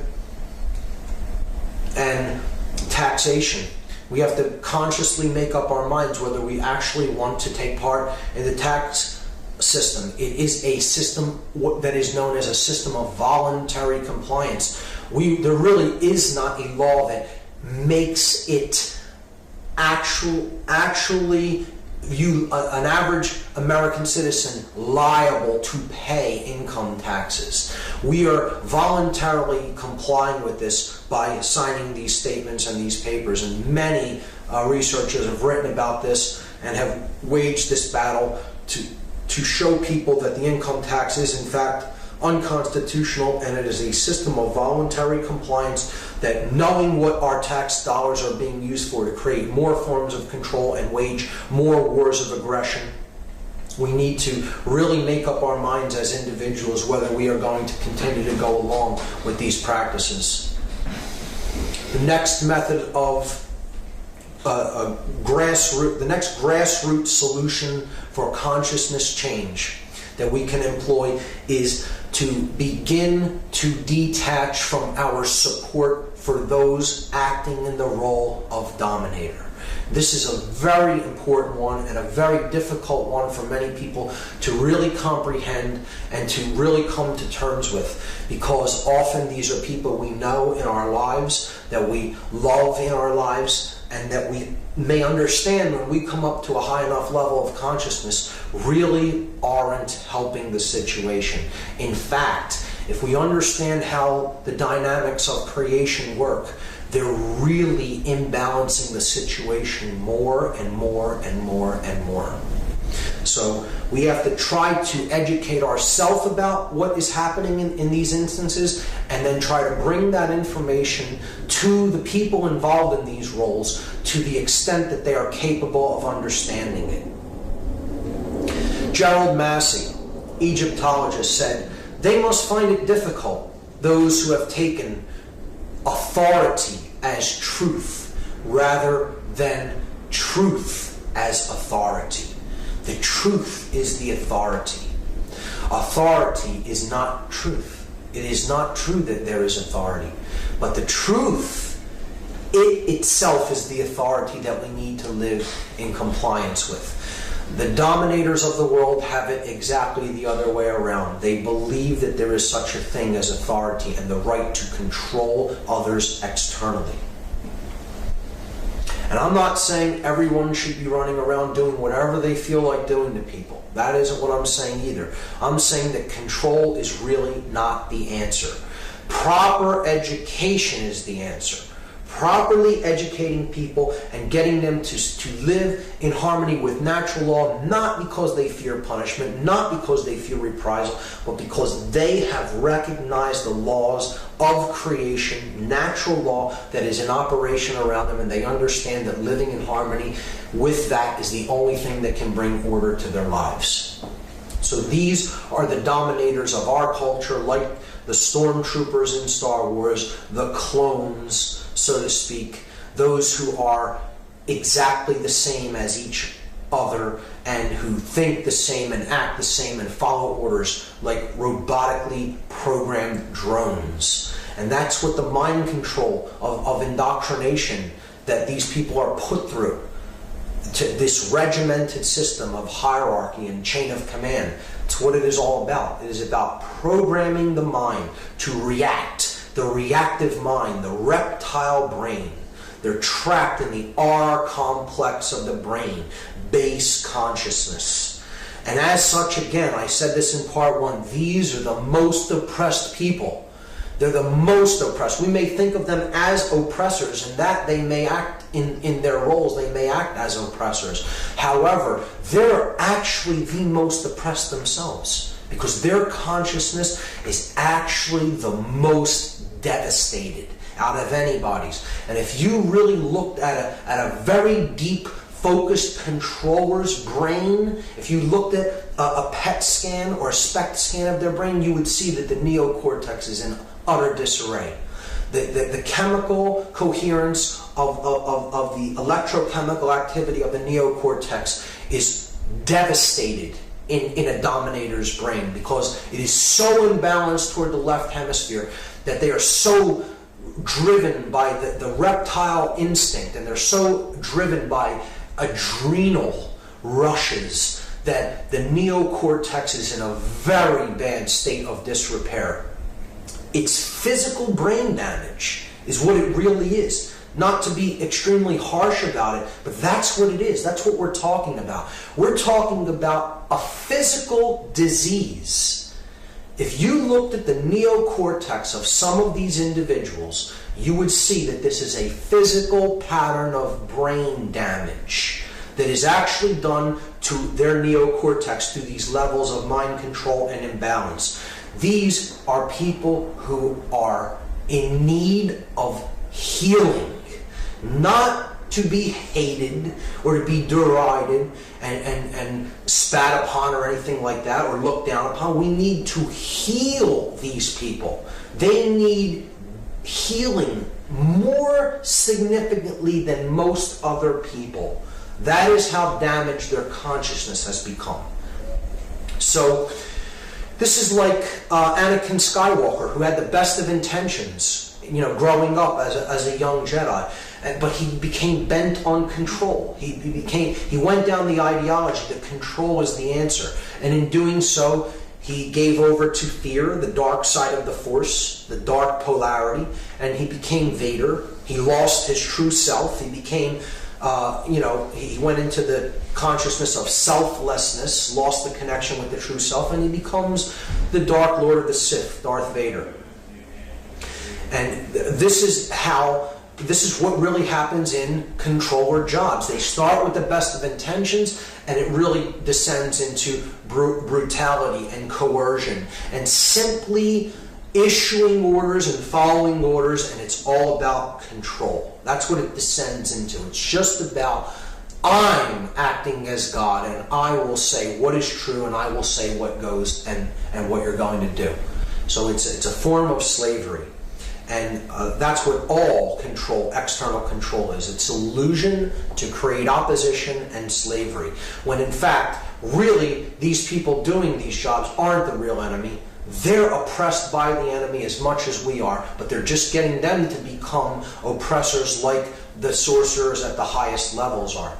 And taxation. We have to consciously make up our minds whether we actually want to take part in the tax system. It is a system that is known as a system of voluntary compliance. There really is not a law that makes it actually view an average American citizen liable to pay income taxes. We are voluntarily complying with this by signing these statements and these papers, and many researchers have written about this and have waged this battle to show people that the income tax is in fact unconstitutional, and it is a system of voluntary compliance, that knowing what our tax dollars are being used for to create more forms of control and wage more wars of aggression, we need to really make up our minds as individuals whether we are going to continue to go along with these practices. The next method of the next grassroots solution for consciousness change that we can employ is to begin to detach from our support for those acting in the role of dominator. This is a very important one and a very difficult one for many people to really comprehend and to really come to terms with, because often these are people we know in our lives, that we love in our lives, and that we may understand when we come up to a high enough level of consciousness really aren't helping the situation. In fact, if we understand how the dynamics of creation work, they're really imbalancing the situation more and more and more and more. So we have to try to educate ourselves about what is happening in these instances, and then try to bring that information to the people involved in these roles to the extent that they are capable of understanding it. Gerald Massey, Egyptologist, said, "They must find it difficult, those who have taken authority as truth rather than truth as authority." The truth is the authority. Authority is not truth. It is not true that there is authority. But the truth, it itself is the authority that we need to live in compliance with. The dominators of the world have it exactly the other way around. They believe that there is such a thing as authority and the right to control others externally. And I'm not saying everyone should be running around doing whatever they feel like doing to people. That isn't what I'm saying either. I'm saying that control is really not the answer. Proper education is the answer. properly educating people and getting them to live in harmony with natural law, not because they fear punishment, not because they fear reprisal, but because they have recognized the laws of creation, natural law that is in operation around them, and they understand that living in harmony with that is the only thing that can bring order to their lives. So these are the dominators of our culture, like the stormtroopers in Star Wars, the clones, so to speak, those who are exactly the same as each other and who think the same and act the same and follow orders like robotically programmed drones. And that's what the mind control of indoctrination that these people are put through, to this regimented system of hierarchy and chain of command. It's what it is all about. It is about programming the mind to react, the reactive mind, the reptile brain. They're trapped in the R complex of the brain, base consciousness. And as such, again, I said this in part one, these are the most oppressed people. They're the most oppressed. We may think of them as oppressors, and that they may act in their roles, they may act as oppressors. However, they're actually the most oppressed themselves, because their consciousness is actually the most devastated out of anybody's. And if you really looked at a very deep, focused controller's brain, if you looked at a PET scan or a SPECT scan of their brain, you would see that the neocortex is in utter disarray. The chemical coherence of the electrochemical activity of the neocortex is devastated in a dominator's brain, because it is so imbalanced toward the left hemisphere that they are so driven by the reptile instinct, and they're so driven by adrenal rushes that the neocortex is in a very bad state of disrepair. It's physical brain damage is what it really is. Not to be extremely harsh about it, but that's what it is. That's what we're talking about. We're talking about a physical disease. If you looked at the neocortex of some of these individuals, you would see that this is a physical pattern of brain damage that is actually done to their neocortex through these levels of mind control and imbalance. These are people who are in need of healing, not to be hated or to be derided and spat upon or anything like that, or looked down upon. We need to heal these people. They need healing more significantly than most other people. That is how damaged their consciousness has become. So this is like Anakin Skywalker, who had the best of intentions, growing up as a young Jedi, but he became bent on control. He went down the ideology that control is the answer, and in doing so, he gave over to fear, the dark side of the Force, the dark polarity, and he became Vader. He lost his true self. He became, he went into the consciousness of selflessness, lost the connection with the true self, and he becomes the Dark Lord of the Sith, Darth Vader. And this is what really happens in controller jobs. They start with the best of intentions, and it really descends into brutality and coercion and simply issuing orders and following orders, and it's all about control. That's what it descends into. It's just about, I'm acting as God, and I will say what is true, and I will say what goes and what you're going to do. So it's a form of slavery. And that's what all control, external control is. It's illusion to create opposition and slavery. When in fact, really, these people doing these jobs aren't the real enemy. They're oppressed by the enemy as much as we are, but they're just getting them to become oppressors like the sorcerers at the highest levels are.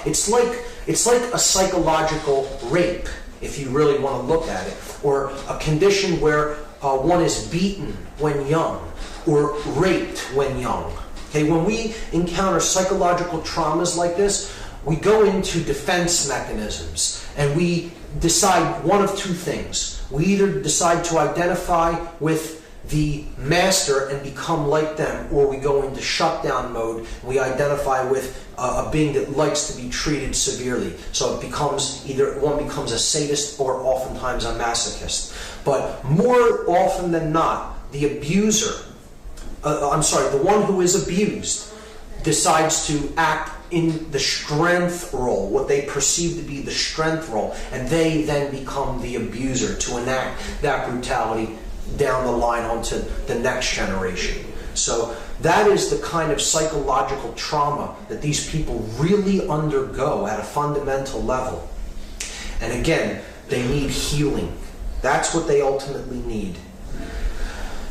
It's like a psychological rape, if you really want to look at it, or a condition where one is beaten when young or raped when young. Okay, when we encounter psychological traumas like this, we go into defense mechanisms and we decide one of two things. We either decide to identify with the master and become like them, or we go into shutdown mode. We identify with a being that likes to be treated severely. So it becomes either one becomes a sadist or oftentimes a masochist. But more often than not, the abuser, the one who is abused, decides to act in the strength role, what they perceive to be the strength role, and they then become the abuser to enact that brutality down the line onto the next generation. So that is the kind of psychological trauma that these people really undergo at a fundamental level. And again, they need healing. That's what they ultimately need.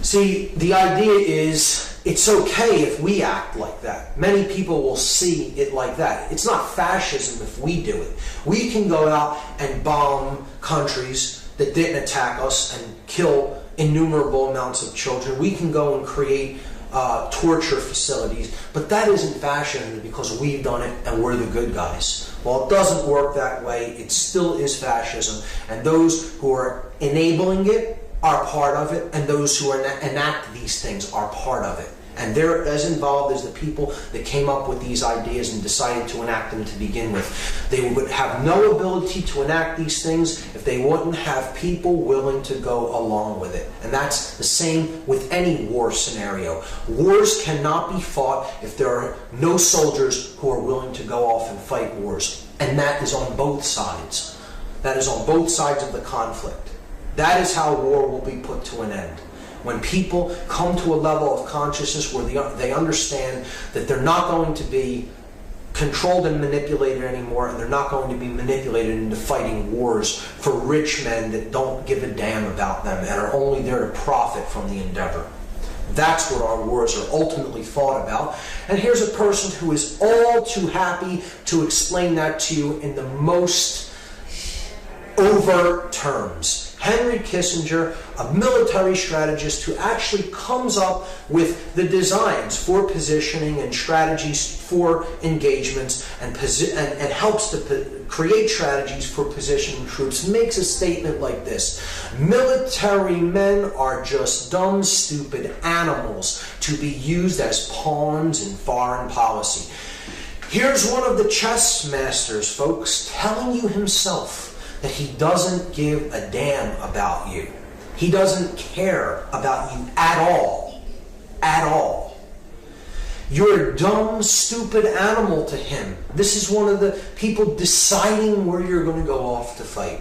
See, the idea is it's okay if we act like that. Many people will see it like that. It's not fascism if we do it. We can go out and bomb countries that didn't attack us and kill innumerable amounts of children. We can go and create torture facilities, but that isn't fascism because we've done it and we're the good guys. Well, it doesn't work that way. It still is fascism, and those who are enabling it are part of it, and those who enact these things are part of it. And they're as involved as the people that came up with these ideas and decided to enact them to begin with. They would have no ability to enact these things if they wouldn't have people willing to go along with it. And that's the same with any war scenario. Wars cannot be fought if there are no soldiers who are willing to go off and fight wars. And that is on both sides. That is on both sides of the conflict. That is how war will be put to an end. When people come to a level of consciousness where they understand that they're not going to be controlled and manipulated anymore, and they're not going to be manipulated into fighting wars for rich men that don't give a damn about them and are only there to profit from the endeavor. That's what our wars are ultimately fought about. And here's a person who is all too happy to explain that to you in the most overt terms. Henry Kissinger, a military strategist who actually comes up with the designs for positioning and strategies for engagements and helps to create strategies for positioning troops, makes a statement like this: military men are just dumb, stupid animals to be used as pawns in foreign policy. Here's one of the chess masters, folks, telling you himself that he doesn't give a damn about you. He doesn't care about you at all. At all. You're a dumb, stupid animal to him. This is one of the people deciding where you're going to go off to fight.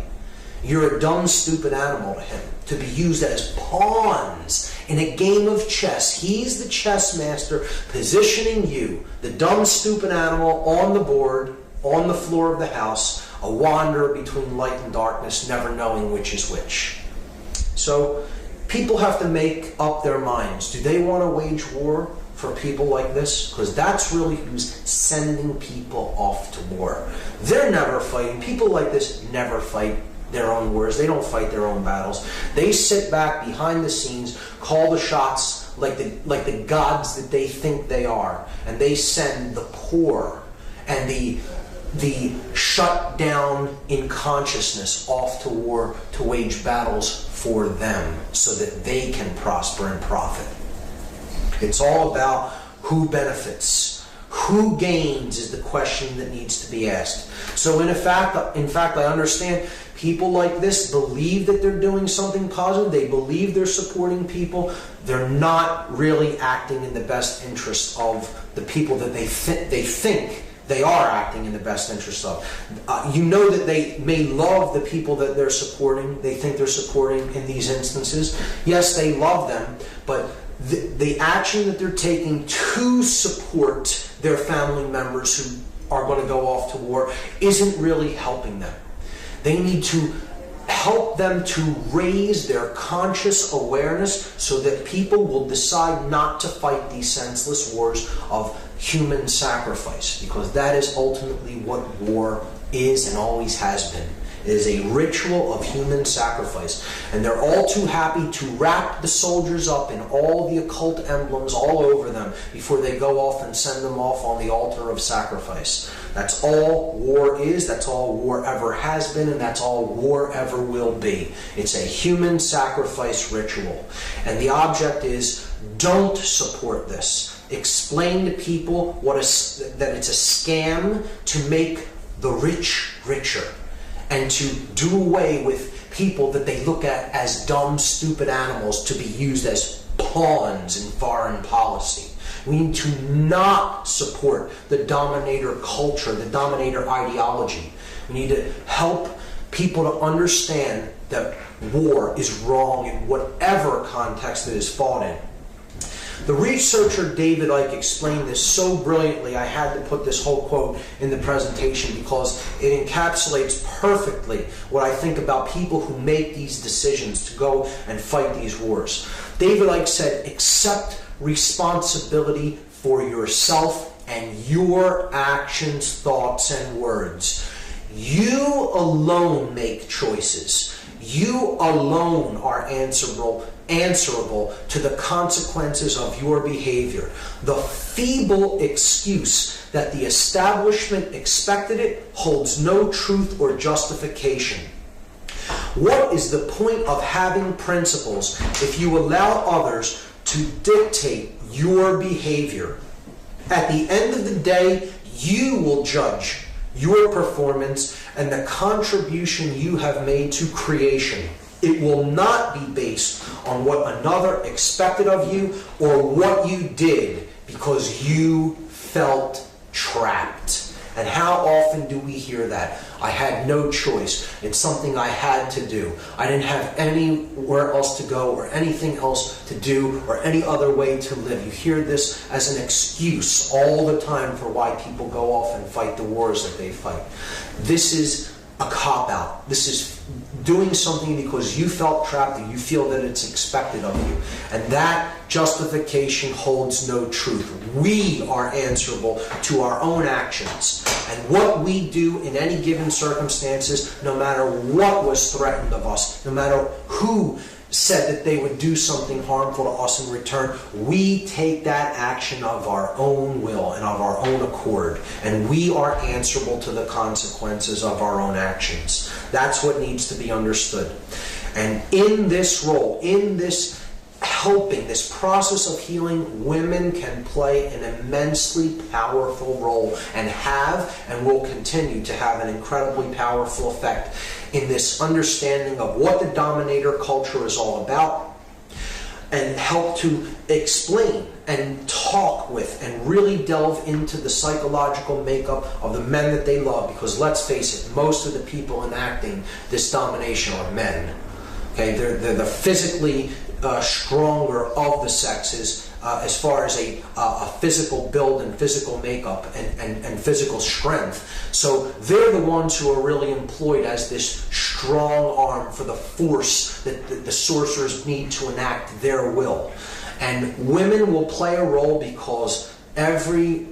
You're a dumb, stupid animal to him, to be used as pawns in a game of chess. He's the chess master positioning you, the dumb, stupid animal, on the board, on the floor of the house, a wanderer between light and darkness, never knowing which is which. So people have to make up their minds. Do they want to wage war for people like this? Because that's really who's sending people off to war. They're never fighting. People like this never fight their own wars. They don't fight their own battles. They sit back behind the scenes, call the shots like the gods that they think they are, and they send the poor and the shut down in consciousness off to war to wage battles for them so that they can prosper and profit. It's all about who benefits. Who gains is the question that needs to be asked. So in fact, I understand people like this believe that they're doing something positive. They believe they're supporting people. They're not really acting in the best interest of the people that they think they are acting in the best interest of. You know that they may love the people that they're supporting, they think they're supporting in these instances. Yes, they love them, but the action that they're taking to support their family members who are going to go off to war isn't really helping them. They need to help them to raise their conscious awareness so that people will decide not to fight these senseless wars of human sacrifice, because that is ultimately what war is and always has been. It is a ritual of human sacrifice. And they're all too happy to wrap the soldiers up in all the occult emblems all over them before they go off and send them off on the altar of sacrifice. That's all war is, that's all war ever has been, and that's all war ever will be. It's a human sacrifice ritual. And the object is, don't support this. Explain to people that it's a scam to make the rich richer and to do away with people that they look at as dumb, stupid animals to be used as pawns in foreign policy. We need to not support the dominator culture, the dominator ideology. We need to help people to understand that war is wrong in whatever context it is fought in. The researcher David Icke explained this so brilliantly, I had to put this whole quote in the presentation because it encapsulates perfectly what I think about people who make these decisions to go and fight these wars. David Icke said, accept responsibility for yourself and your actions, thoughts, and words. You alone make choices. You alone are answerable to the consequences of your behavior. The feeble excuse that the establishment expected it holds no truth or justification. What is the point of having principles if you allow others to dictate your behavior? At the end of the day, you will judge your performance and the contribution you have made to creation. It will not be based on what another expected of you or what you did because you felt trapped. And how often do we hear that? I had no choice. It's something I had to do. I didn't have anywhere else to go or anything else to do or any other way to live. You hear this as an excuse all the time for why people go off and fight the wars that they fight. This is a cop-out. This is doing something because you felt trapped and you feel that it's expected of you. And that justification holds no truth. We are answerable to our own actions. And what we do in any given circumstances, no matter what was threatened of us, no matter who said that they would do something harmful to us in return, we take that action of our own will and of our own accord, and we are answerable to the consequences of our own actions. That's what needs to be understood. And in this role, in this helping, this process of healing, women can play an immensely powerful role and have and will continue to have an incredibly powerful effect in this understanding of what the dominator culture is all about, and help to explain and talk with and really delve into the psychological makeup of the men that they love, because let's face it, most of the people enacting this domination are men. Okay, they're the physically stronger of the sexes as far as a physical build and physical makeup and physical strength. So they're the ones who are really employed as this strong arm for the force that the sorcerers need to enact their will. And women will play a role because every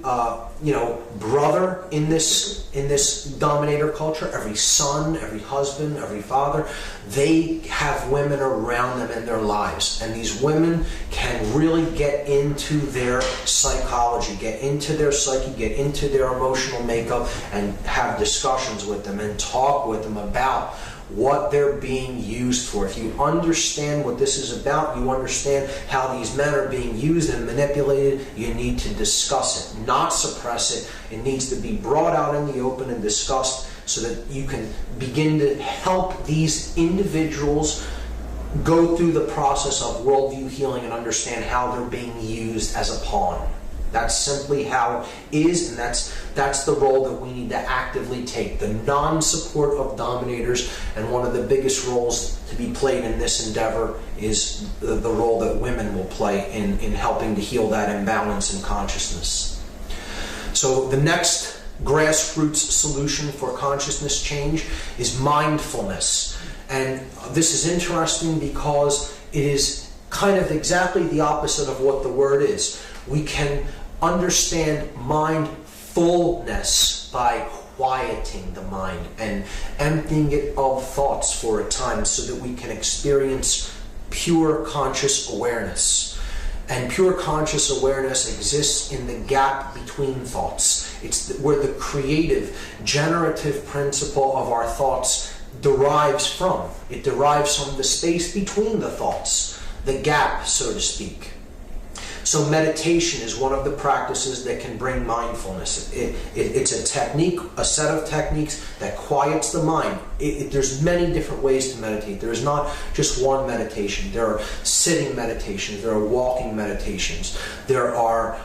brother in this dominator culture, every son, every husband, every father, they have women around them in their lives, and these women can really get into their psychology, get into their psyche, get into their emotional makeup, and have discussions with them and talk with them about what they're being used for. If you understand what this is about, you understand how these men are being used and manipulated, you need to discuss it, not suppress it. It needs to be brought out in the open and discussed so that you can begin to help these individuals go through the process of worldview healing and understand how they're being used as a pawn. That's simply how it is, and that's the role that we need to actively take. The non-support of dominators, and one of the biggest roles to be played in this endeavor is the role that women will play in helping to heal that imbalance in consciousness. So the next grassroots solution for consciousness change is mindfulness. And this is interesting because it is kind of exactly the opposite of what the word is. We can understand mindfulness by quieting the mind and emptying it of thoughts for a time so that we can experience pure conscious awareness. And pure conscious awareness exists in the gap between thoughts. It's where the creative, generative principle of our thoughts derives from. It derives from the space between the thoughts, the gap, so to speak. So meditation is one of the practices that can bring mindfulness. It's a technique, a set of techniques that quiets the mind. There's many different ways to meditate. There is not just one meditation. There are sitting meditations. There are walking meditations. There are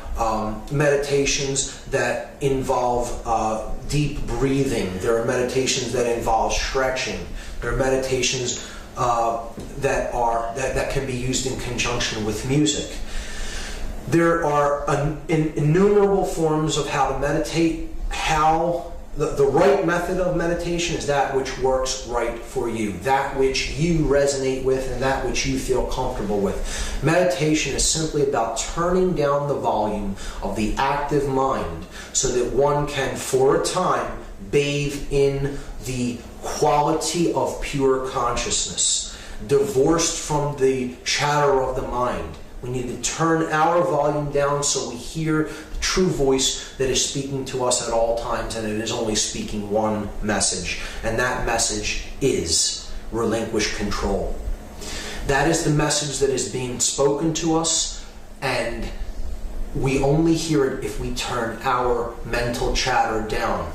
meditations that involve deep breathing. There are meditations that involve stretching. There are meditations that can be used in conjunction with music. There are innumerable forms of how to meditate. How the right method of meditation is that which works right for you, that which you resonate with, and that which you feel comfortable with. Meditation is simply about turning down the volume of the active mind so that one can, for a time, bathe in the quality of pure consciousness, divorced from the chatter of the mind. We need to turn our volume down so we hear the true voice that is speaking to us at all times, and it is only speaking one message, and that message is relinquish control. That is the message that is being spoken to us, and we only hear it if we turn our mental chatter down.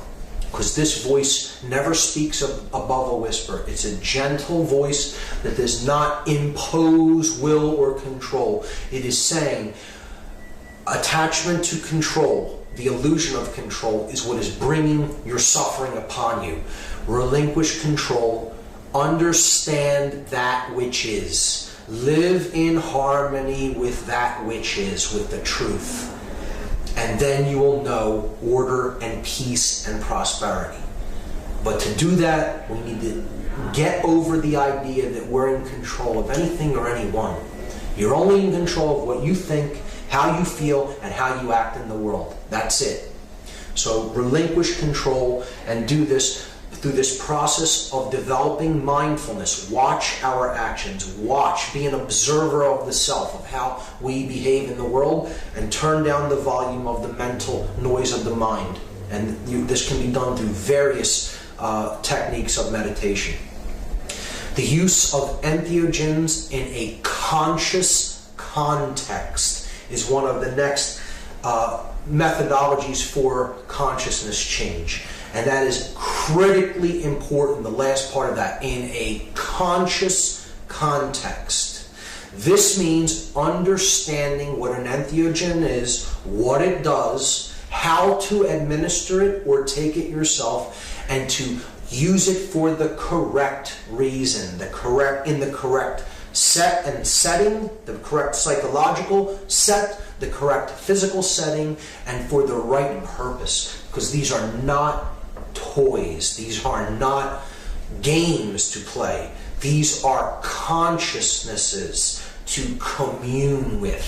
Because this voice never speaks above a whisper. It's a gentle voice that does not impose will or control. It is saying attachment to control, the illusion of control, is what is bringing your suffering upon you. Relinquish control. Understand that which is. Live in harmony with that which is, with the truth. And then you will know order and peace and prosperity. But to do that, we need to get over the idea that we're in control of anything or anyone. You're only in control of what you think, how you feel, and how you act in the world. That's it. So relinquish control and do this through this process of developing mindfulness. Watch our actions. Watch. Be an observer of the self, of how we behave in the world, and turn down the volume of the mental noise of the mind. And this can be done through various techniques of meditation. The use of entheogens in a conscious context is one of the next methodologies for consciousness change. And that is critically important, the last part of that, in a conscious context. This means understanding what an entheogen is, what it does, how to administer it or take it yourself, and to use it for the correct reason, in the correct set and setting, the correct psychological set, the correct physical setting, and for the right purpose. Because these are not toys. These are not games to play. These are consciousnesses to commune with.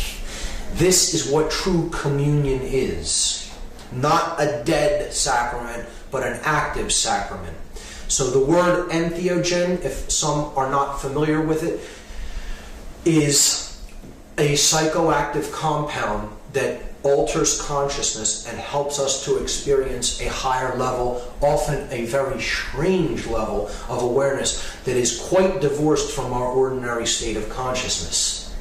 This is what true communion is. Not a dead sacrament, but an active sacrament. So the word entheogen, if some are not familiar with it, is a psychoactive compound that alters consciousness and helps us to experience a higher level, often a very strange level of awareness that is quite divorced from our ordinary state of consciousness.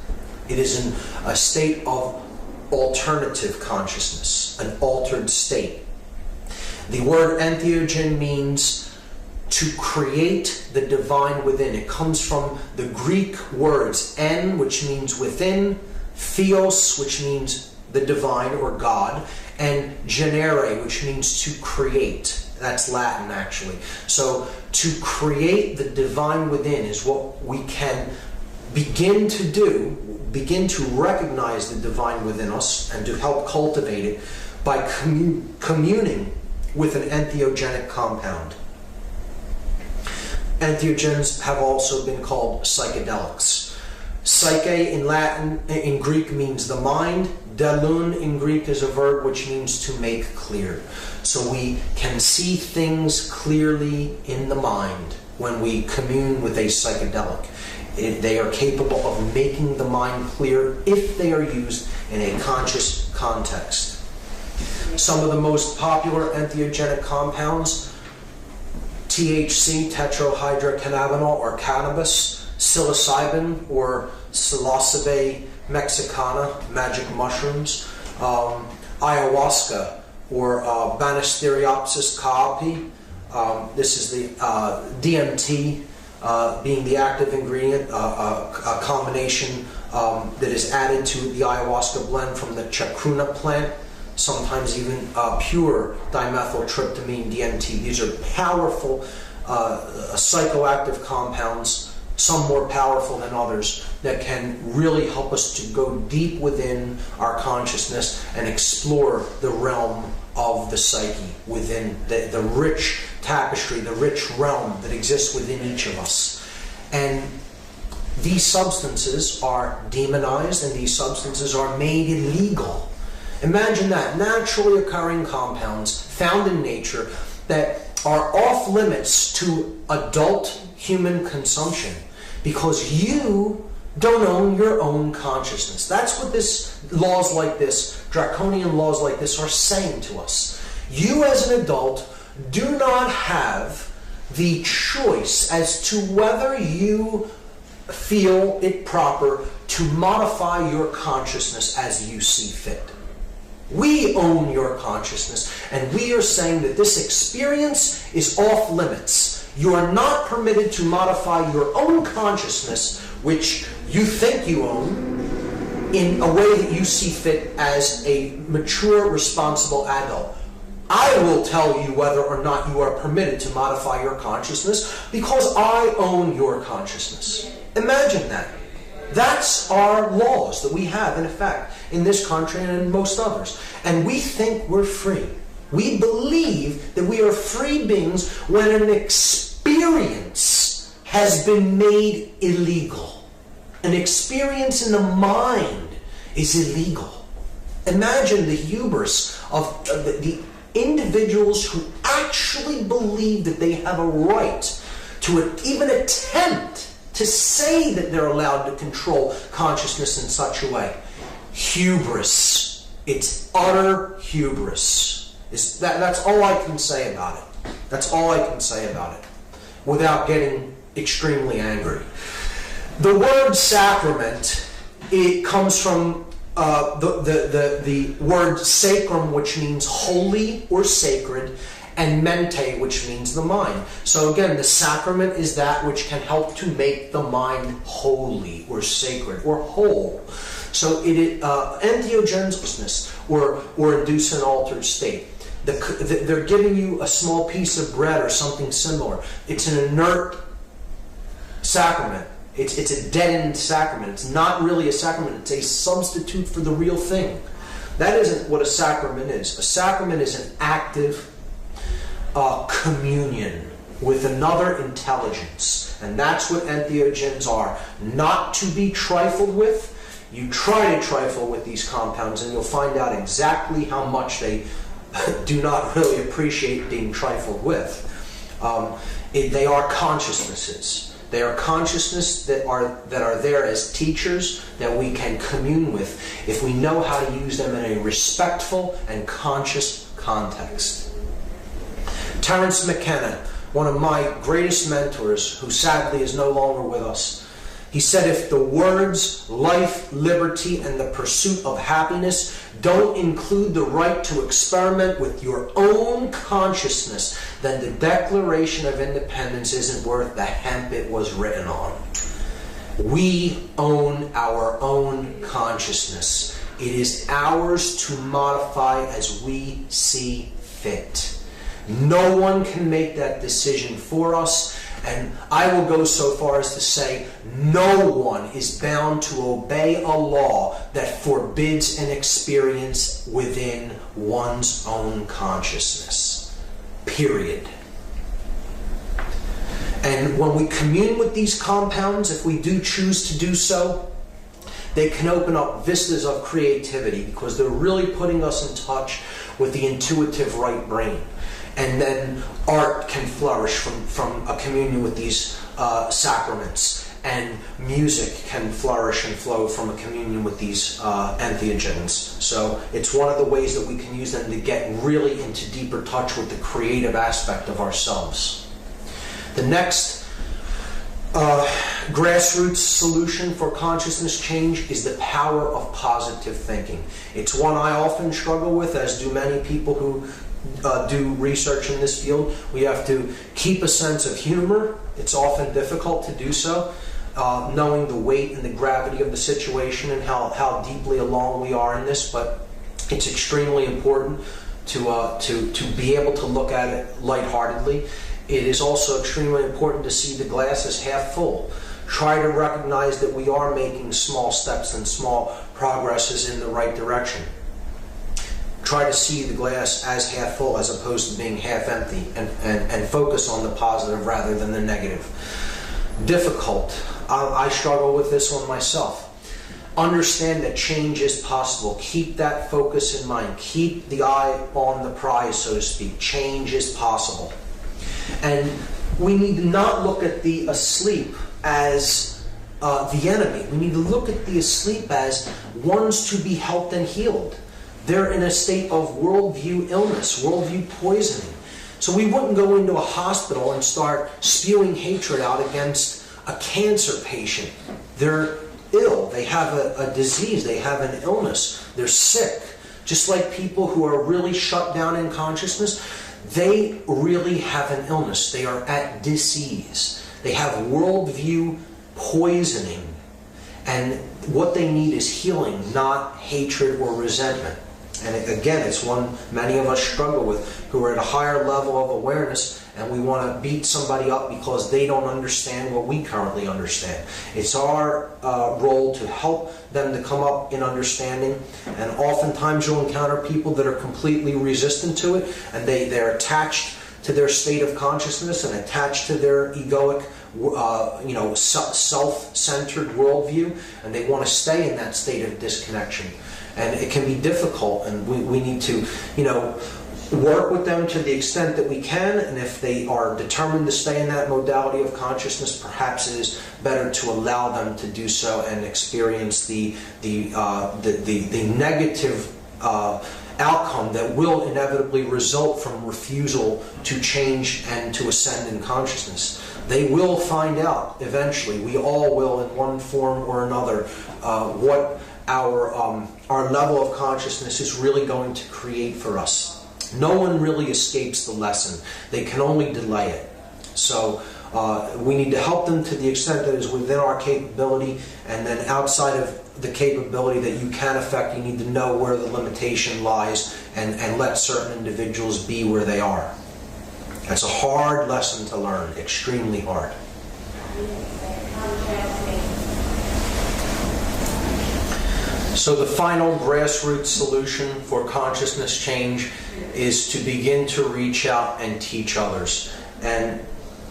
It is in a state of alternative consciousness, an altered state. The word entheogen means to create the divine within. It comes from the Greek words en, which means within, theos, which means the divine or God, and genere, which means to create. That's Latin, actually. So to create the divine within is what we can begin to do, begin to recognize the divine within us and to help cultivate it by communing with an entheogenic compound. Entheogens have also been called psychedelics. Psyche in Greek means the mind. Delun in Greek is a verb which means to make clear. So we can see things clearly in the mind when we commune with a psychedelic. They are capable of making the mind clear if they are used in a conscious context. Some of the most popular entheogenic compounds: THC, tetrahydrocannabinol, or cannabis; psilocybin, or psilocybe mexicana, magic mushrooms; ayahuasca, or Banisteriopsis caapi. This is the DMT being the active ingredient, a combination that is added to the ayahuasca blend from the chacruna plant. Sometimes even pure dimethyltryptamine, DMT. These are powerful psychoactive compounds, some more powerful than others, that can really help us to go deep within our consciousness and explore the realm of the psyche, within the rich tapestry, the rich realm that exists within each of us. And these substances are demonized, and these substances are made illegal. Imagine that, naturally occurring compounds found in nature that are off limits to adult human consumption because you don't own your own consciousness. That's what laws like this, draconian laws like this, are saying to us. You as an adult do not have the choice as to whether you feel it proper to modify your consciousness as you see fit. We own your consciousness, and we are saying that this experience is off limits. You are not permitted to modify your own consciousness, which you think you own, in a way that you see fit as a mature, responsible adult. I will tell you whether or not you are permitted to modify your consciousness because I own your consciousness. Imagine that. That's our laws that we have in effect in this country and in most others. And we think we're free. We believe that we are free beings when an experience has been made illegal. An experience in the mind is illegal. Imagine the hubris of the individuals who actually believe that they have a right to even attempt to say that they're allowed to control consciousness in such a way. Hubris. It's utter hubris. That's all I can say about it. That's all I can say about it without getting extremely angry. The word sacrament, it comes from the word sacrum, which means holy or sacred, and mente, which means the mind. So again, the sacrament is that which can help to make the mind holy or sacred or whole. So it is entheogenesis, or induce an altered state. They're giving you a small piece of bread or something similar. It's an inert sacrament. It's a deadened sacrament. It's not really a sacrament. It's a substitute for the real thing. That isn't what a sacrament is. A sacrament is an active communion with another intelligence. And that's what entheogens are. Not to be trifled with. You try to trifle with these compounds and you'll find out exactly how much they do not really appreciate being trifled with. They are consciousnesses. They are consciousness that are there as teachers that we can commune with if we know how to use them in a respectful and conscious context. Terence McKenna, one of my greatest mentors, who sadly is no longer with us, he said, if the words life, liberty, and the pursuit of happiness don't include the right to experiment with your own consciousness, then the Declaration of Independence isn't worth the hemp it was written on. We own our own consciousness. It is ours to modify as we see fit. No one can make that decision for us. And I will go so far as to say no one is bound to obey a law that forbids an experience within one's own consciousness. Period. And when we commune with these compounds, if we do choose to do so, They can open up vistas of creativity because they're really putting us in touch with the intuitive right brain. And then art can flourish from a communion with these sacraments. And music can flourish and flow from a communion with these entheogens. So it's one of the ways that we can use them to get really into deeper touch with the creative aspect of ourselves. The next grassroots solution for consciousness change is the power of positive thinking. It's one I often struggle with, as do many people who do research in this field. We have to keep a sense of humor. It's often difficult to do so, knowing the weight and the gravity of the situation and how deeply along we are in this, but it's extremely important to be able to look at it lightheartedly. It is also extremely important to see the glass as half full. Try to recognize that we are making small steps and small progresses in the right direction. Try to see the glass as half full as opposed to being half empty, and focus on the positive rather than the negative. Difficult. I struggle with this one myself. Understand that change is possible. Keep that focus in mind. Keep the eye on the prize, so to speak. Change is possible. And we need to not look at the asleep as the enemy. We need to look at the asleep as ones to be helped and healed. They're in a state of worldview illness, worldview poisoning. So we wouldn't go into a hospital and start spewing hatred out against a cancer patient. They're ill. They have a disease. They have an illness. They're sick. Just like people who are really shut down in consciousness, they really have an illness. They are at disease. They have worldview poisoning. And what they need is healing, not hatred or resentment. And again, it's one many of us struggle with, who are at a higher level of awareness, and we want to beat somebody up because they don't understand what we currently understand. It's our role to help them to come up in understanding, and oftentimes you'll encounter people that are completely resistant to it, and they're attached to their state of consciousness and attached to their egoic, self-centered worldview, and they want to stay in that state of disconnection. And it can be difficult, and we need to, work with them to the extent that we can, and if they are determined to stay in that modality of consciousness, perhaps it is better to allow them to do so and experience the negative outcome that will inevitably result from refusal to change and to ascend in consciousness. They will find out eventually, we all will in one form or another, what our level of consciousness is really going to create for us. No one really escapes the lesson. They can only delay it. So we need to help them to the extent that is within our capability, and then outside of the capability that you can affect, you need to know where the limitation lies and let certain individuals be where they are. That's a hard lesson to learn, extremely hard. So the final grassroots solution for consciousness change is to begin to reach out and teach others. And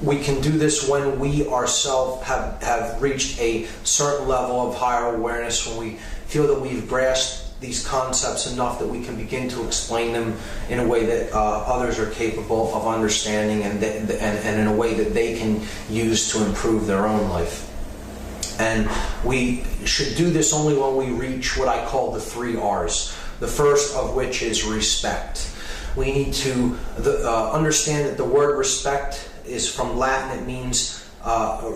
we can do this when we ourselves have reached a certain level of higher awareness, when we feel that we've grasped these concepts enough that we can begin to explain them in a way that others are capable of understanding, and in a way that they can use to improve their own life. And we should do this only when we reach what I call the 3 R's. The first of which is respect. We need to understand that the word respect is from Latin. It means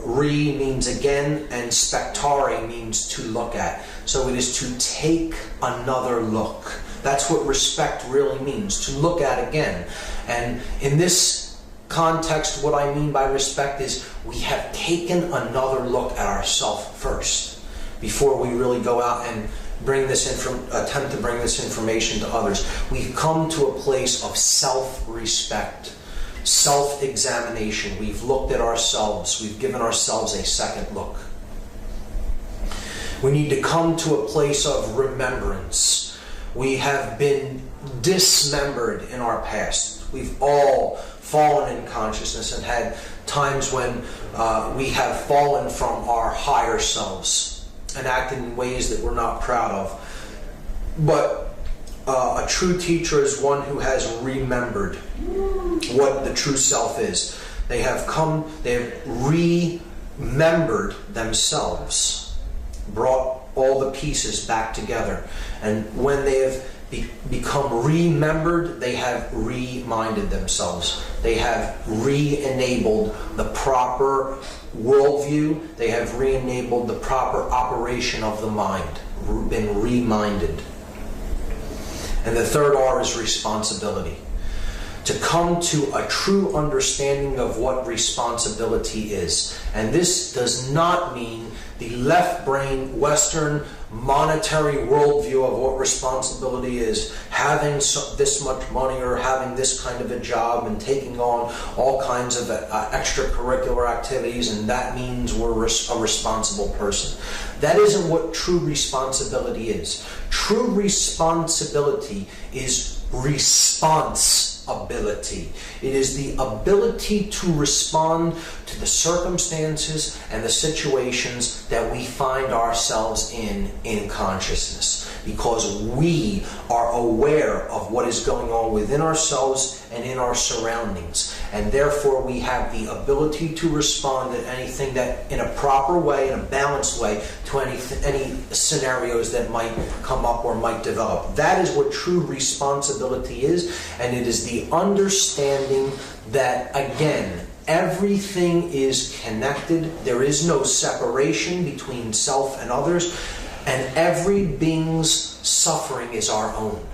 re means again, and spectare means to look at. So it is to take another look. That's what respect really means, to look at again. And in this context, what I mean by respect is we have taken another look at ourselves first before we really go out and attempt to bring this information to others. We've come to a place of self-respect, self-examination. We've looked at ourselves. We've given ourselves a second look. We need to come to a place of remembrance. We have been dismembered in our past. We've all fallen in consciousness and had times when we have fallen from our higher selves. and acted in ways that we're not proud of. But a true teacher is one who has remembered what the true self is. They have remembered themselves, brought all the pieces back together. And when they have become remembered, they have reminded themselves. They have re-enabled the proper worldview. They have re-enabled the proper operation of the mind, been reminded. And the third R is responsibility. To come to a true understanding of what responsibility is. And this does not mean the left brain, Western, monetary worldview of what responsibility is, having this much money or having this kind of a job and taking on all kinds of extracurricular activities, and that means we're a responsible person. That isn't what true responsibility is. True responsibility is responsibility. It is the ability to respond to the circumstances and the situations that we find ourselves in consciousness, because we are aware of what is going on within ourselves and in our surroundings, and therefore we have the ability to respond to anything that, in a proper way, in a balanced way, to any scenarios that might come up or might develop. That is what true responsibility is, and it is the understanding that, again, everything is connected. There is no separation between self and others, and every being's suffering is our own.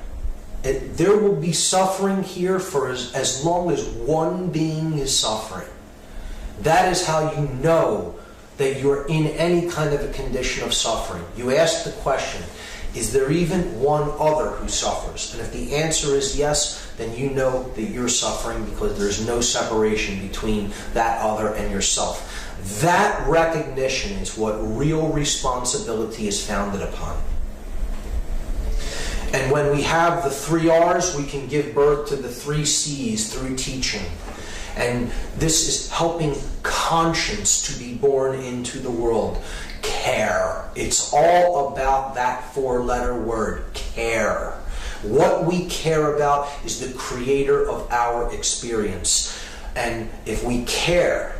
There will be suffering here for as long as one being is suffering. That is how you know that you're in any kind of a condition of suffering. You ask the question, is there even one other who suffers? And if the answer is yes, then you know that you're suffering, because there's no separation between that other and yourself. That recognition is what real responsibility is founded upon. And when we have the 3 R's, we can give birth to the 3 C's through teaching. And this is helping conscience to be born into the world. Care. It's all about that 4-letter word, care. What we care about is the creator of our experience. And if we care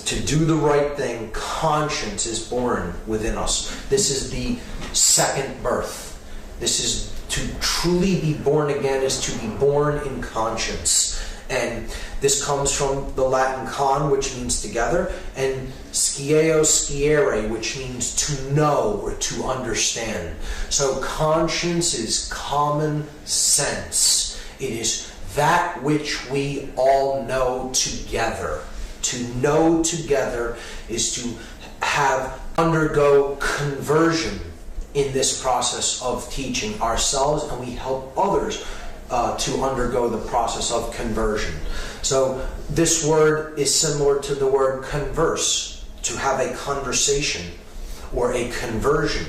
to do the right thing, conscience is born within us. This is the second birth. This is to truly be born again, is to be born in conscience. And this comes from the Latin con, which means together, and scieo sciere, which means to know or to understand. So conscience is common sense. It is that which we all know together. To know together is to undergo conversion in this process of teaching ourselves, and we help others to undergo the process of conversion. So this word is similar to the word converse, to have a conversation or a conversion.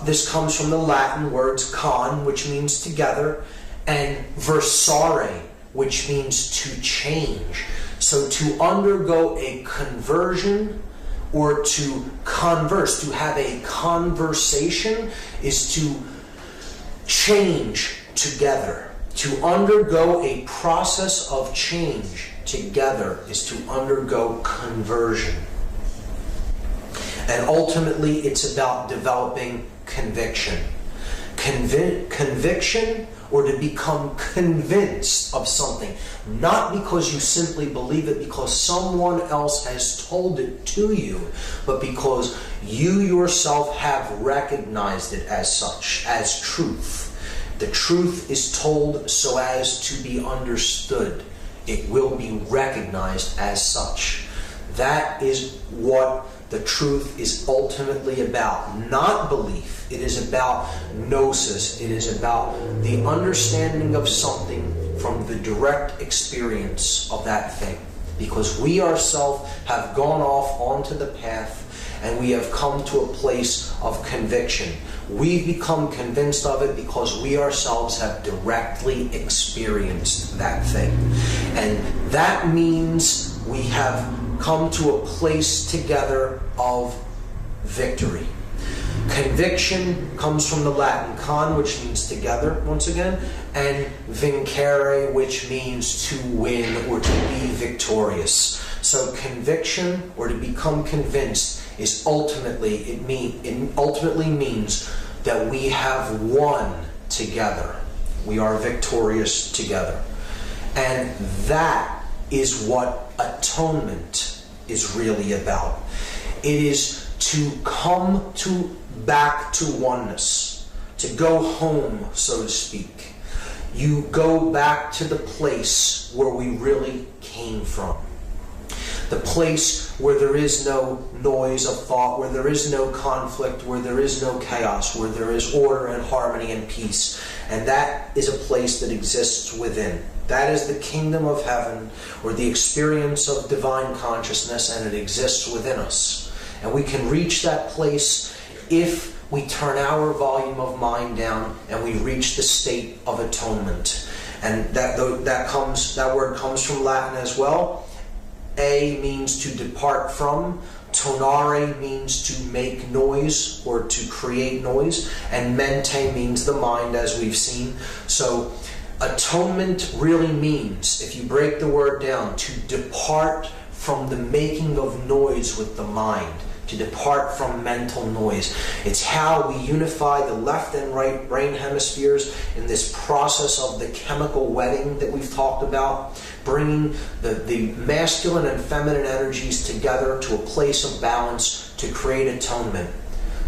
This comes from the Latin words con, which means together, and versare, which means to change. So to undergo a conversion or to converse, to have a conversation, is to change together. To undergo a process of change together is to undergo conversion. And ultimately, it's about developing conviction. Conviction, or to become convinced of something. Not because you simply believe it because someone else has told it to you, but because you yourself have recognized it as such, as truth. The truth is told so as to be understood. It will be recognized as such. That is what the truth is ultimately about. Not belief. It is about gnosis. It is about the understanding of something from the direct experience of that thing. Because we ourselves have gone off onto the path and we have come to a place of conviction. We've become convinced of it because we ourselves have directly experienced that thing. And that means we have come to a place together of victory. Conviction comes from the Latin con, which means together, once again, and vincere, which means to win or to be victorious. So conviction, or to become convinced, is ultimately, it ultimately means that we have won together. We are victorious together. And that is what atonement is really about. It is to come back to oneness, to go home, so to speak. You go back to the place where we really came from. The place where there is no noise of thought, where there is no conflict, where there is no chaos, where there is order and harmony and peace. And that is a place that exists within. That is the kingdom of heaven, or the experience of divine consciousness, and it exists within us. And we can reach that place if we turn our volume of mind down and we reach the state of atonement. And that word comes from Latin as well. A means to depart from, tonare means to make noise or to create noise, and mente means the mind, as we've seen. So atonement really means, if you break the word down, to depart from the making of noise with the mind, to depart from mental noise. It's how we unify the left and right brain hemispheres in this process of the chemical wedding that we've talked about, bringing the masculine and feminine energies together to a place of balance to create atonement,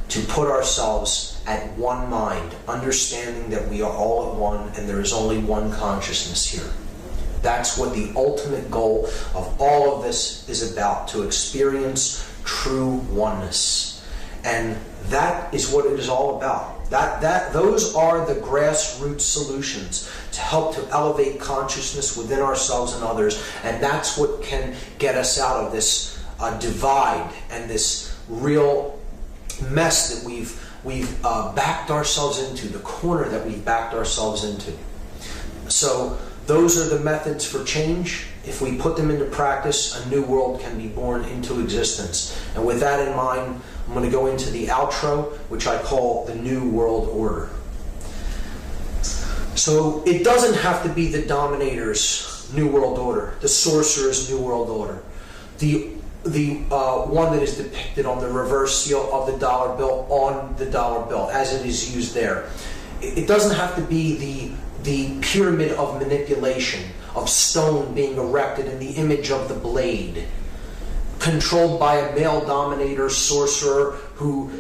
to put ourselves at one mind, understanding that we are all at one and there is only one consciousness here. That's what the ultimate goal of all of this is about, to experience true oneness. And that is what it is all about. Those are the grassroots solutions to help to elevate consciousness within ourselves and others. And that's what can get us out of this divide and this real mess that we've backed ourselves into, the corner that we've backed ourselves into. So those are the methods for change. If we put them into practice, a new world can be born into existence. And with that in mind, I'm going to go into the outro, which I call the New World Order. So it doesn't have to be the dominator's New World Order, the sorcerer's New World Order, the one that is depicted on the reverse seal of the dollar bill on the dollar bill, as it is used there. It doesn't have to be the pyramid of manipulation, of stone being erected in the image of the blade, controlled by a male dominator sorcerer who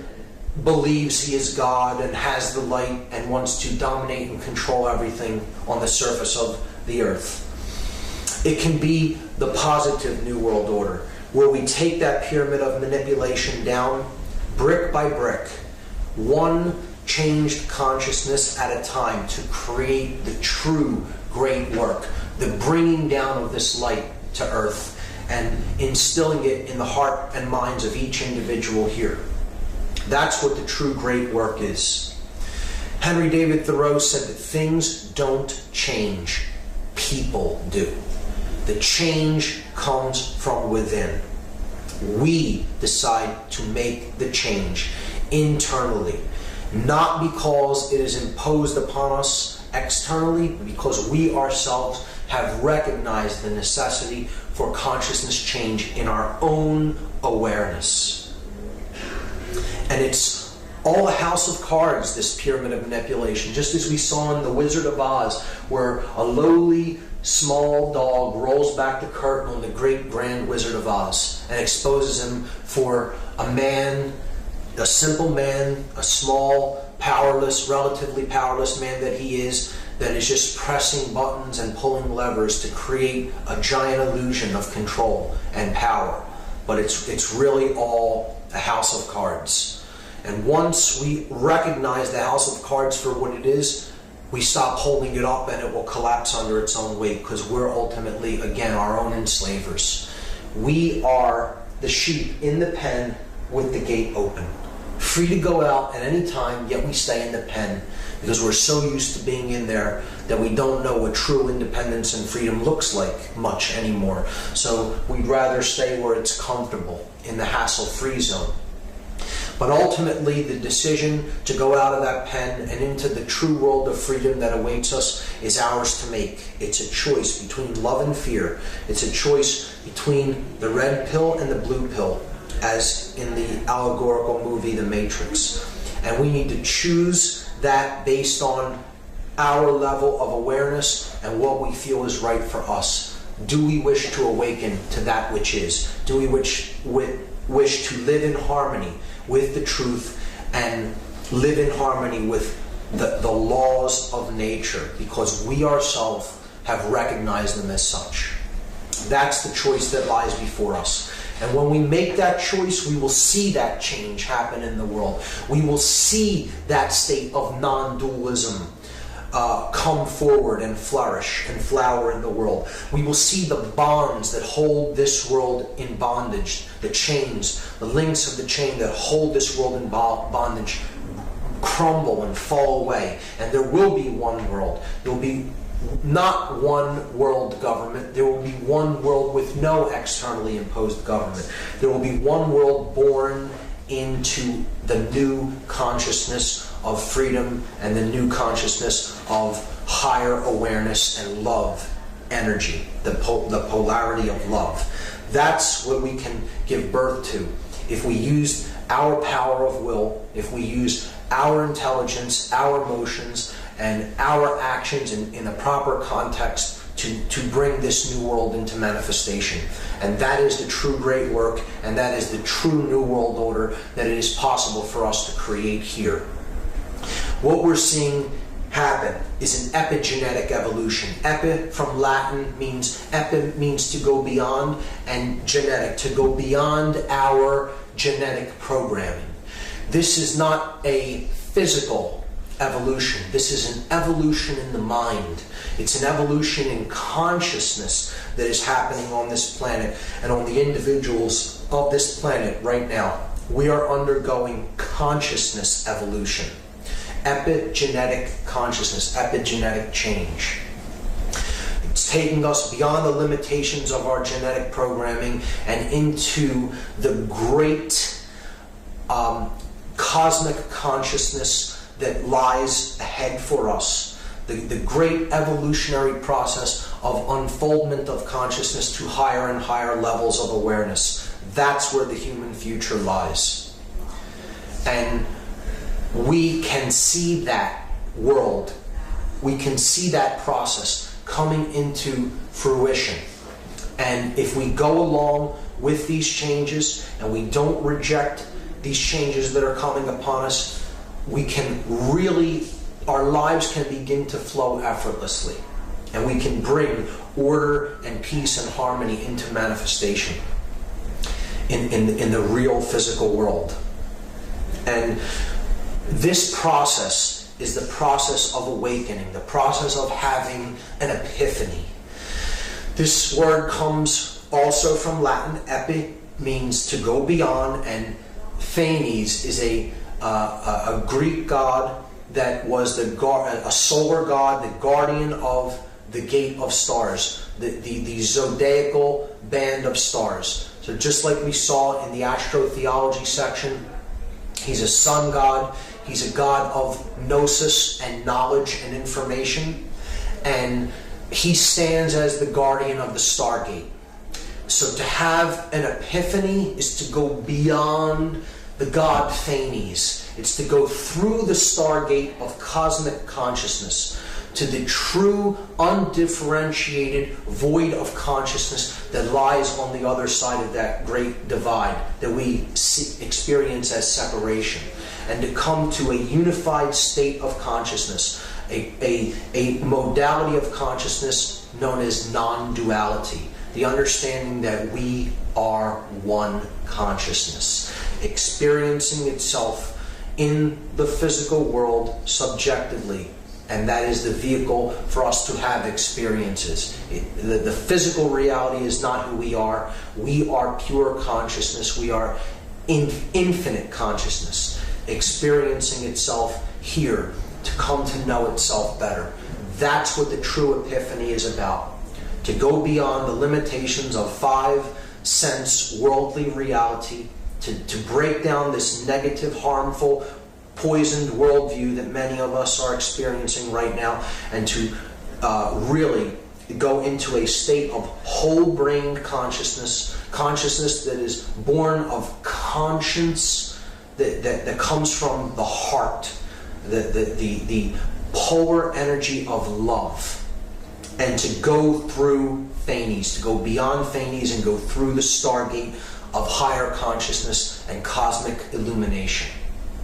believes he is God and has the light and wants to dominate and control everything on the surface of the earth. It can be the positive New World Order, where we take that pyramid of manipulation down brick by brick, one changed consciousness at a time, to create the true great work, the bringing down of this light to earth and instilling it in the heart and minds of each individual here. That's what the true great work is. Henry David Thoreau said that things don't change, people do. The change comes from within. We decide to make the change internally, not because it is imposed upon us externally, but because we ourselves have recognized the necessity for consciousness change in our own awareness. And it's all a house of cards, this pyramid of manipulation, just as we saw in The Wizard of Oz, where a lowly small dog rolls back the curtain on the great grand Wizard of Oz and exposes him for a man, a simple man, a small, powerless, relatively powerless man that he is, that is just pressing buttons and pulling levers to create a giant illusion of control and power. But it's really all a house of cards. And once we recognize the house of cards for what it is, we stop holding it up and it will collapse under its own weight, because we're ultimately, again, our own enslavers. We are the sheep in the pen with the gate open, free to go out at any time, yet we stay in the pen because we're so used to being in there that we don't know what true independence and freedom looks like much anymore. So we'd rather stay where it's comfortable, in the hassle-free zone. But ultimately, the decision to go out of that pen and into the true world of freedom that awaits us is ours to make. It's a choice between love and fear. It's a choice between the red pill and the blue pill, as in the allegorical movie The Matrix. And we need to choose that based on our level of awareness and what we feel is right for us. Do we wish to awaken to that which is? Do we wish to live in harmony with the truth and live in harmony with the laws of nature, because we ourselves have recognized them as such? That's the choice that lies before us. And when we make that choice, we will see that change happen in the world. We will see that state of non-dualism come forward and flourish and flower in the world. We will see the bonds that hold this world in bondage, the chains, the links of the chain that hold this world in bondage, crumble and fall away. And there will be one world. There will be not one world government. There will be one world with no externally imposed government. There will be one world born into the new consciousness of freedom and the new consciousness of higher awareness and love energy, the polarity of love. That's what we can give birth to if we use our power of will, if we use our intelligence, our emotions, and our actions in a proper context to bring this new world into manifestation. And that is the true great work, and that is the true new world order that it is possible for us to create here. What we're seeing happen is an epigenetic evolution. Epi from Latin means to go beyond, and genetic, to go beyond our genetic programming. This is not a physical evolution. This is an evolution in the mind. It's an evolution in consciousness that is happening on this planet and on the individuals of this planet right now. We are undergoing consciousness evolution. Epigenetic consciousness, epigenetic change. It's taking us beyond the limitations of our genetic programming and into the great cosmic consciousness that lies ahead for us. The great evolutionary process of unfoldment of consciousness to higher and higher levels of awareness. That's where the human future lies. And we can see that world. We can see that process coming into fruition. And if we go along with these changes and we don't reject these changes that are coming upon us, we can really, our lives can begin to flow effortlessly. And we can bring order and peace and harmony into manifestation in the real physical world. And this process is the process of awakening, the process of having an epiphany. This word comes also from Latin. Epi means to go beyond, and Phanes is a Greek god that was a solar god, the guardian of the gate of stars, the zodiacal band of stars. So just like we saw in the astrotheology section, he's a sun god. He's a god of gnosis and knowledge and information. And he stands as the guardian of the stargate. So to have an epiphany is to go beyond the god Phanes. It's to go through the stargate of cosmic consciousness to the true, undifferentiated void of consciousness that lies on the other side of that great divide that we experience as separation, and to come to a unified state of consciousness, a modality of consciousness known as non-duality, the understanding that we are one consciousness, experiencing itself in the physical world subjectively. And that is the vehicle for us to have experiences. The physical reality is not who we are. We are pure consciousness. We are infinite consciousness, experiencing itself here to come to know itself better. That's what the true epiphany is about. To go beyond the limitations of five sense worldly reality to break down this negative, harmful, poisoned worldview that many of us are experiencing right now, and to really go into a state of whole-brained consciousness that is born of conscience, that comes from the heart, the polar energy of love, and to go through Phanes, to go beyond Phanes and go through the stargate of higher consciousness and cosmic illumination.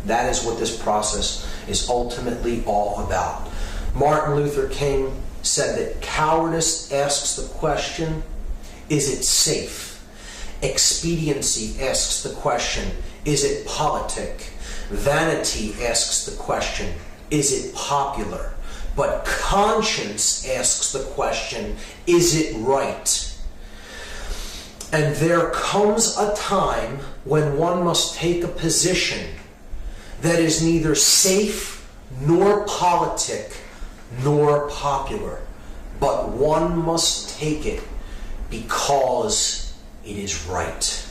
That is what this process is ultimately all about. Martin Luther King said that cowardice asks the question, is it safe? Expediency asks the question, is it politic? Vanity asks the question, is it popular? But conscience asks the question, is it right? And there comes a time when one must take a position that is neither safe nor politic nor popular, but one must take it because it is right.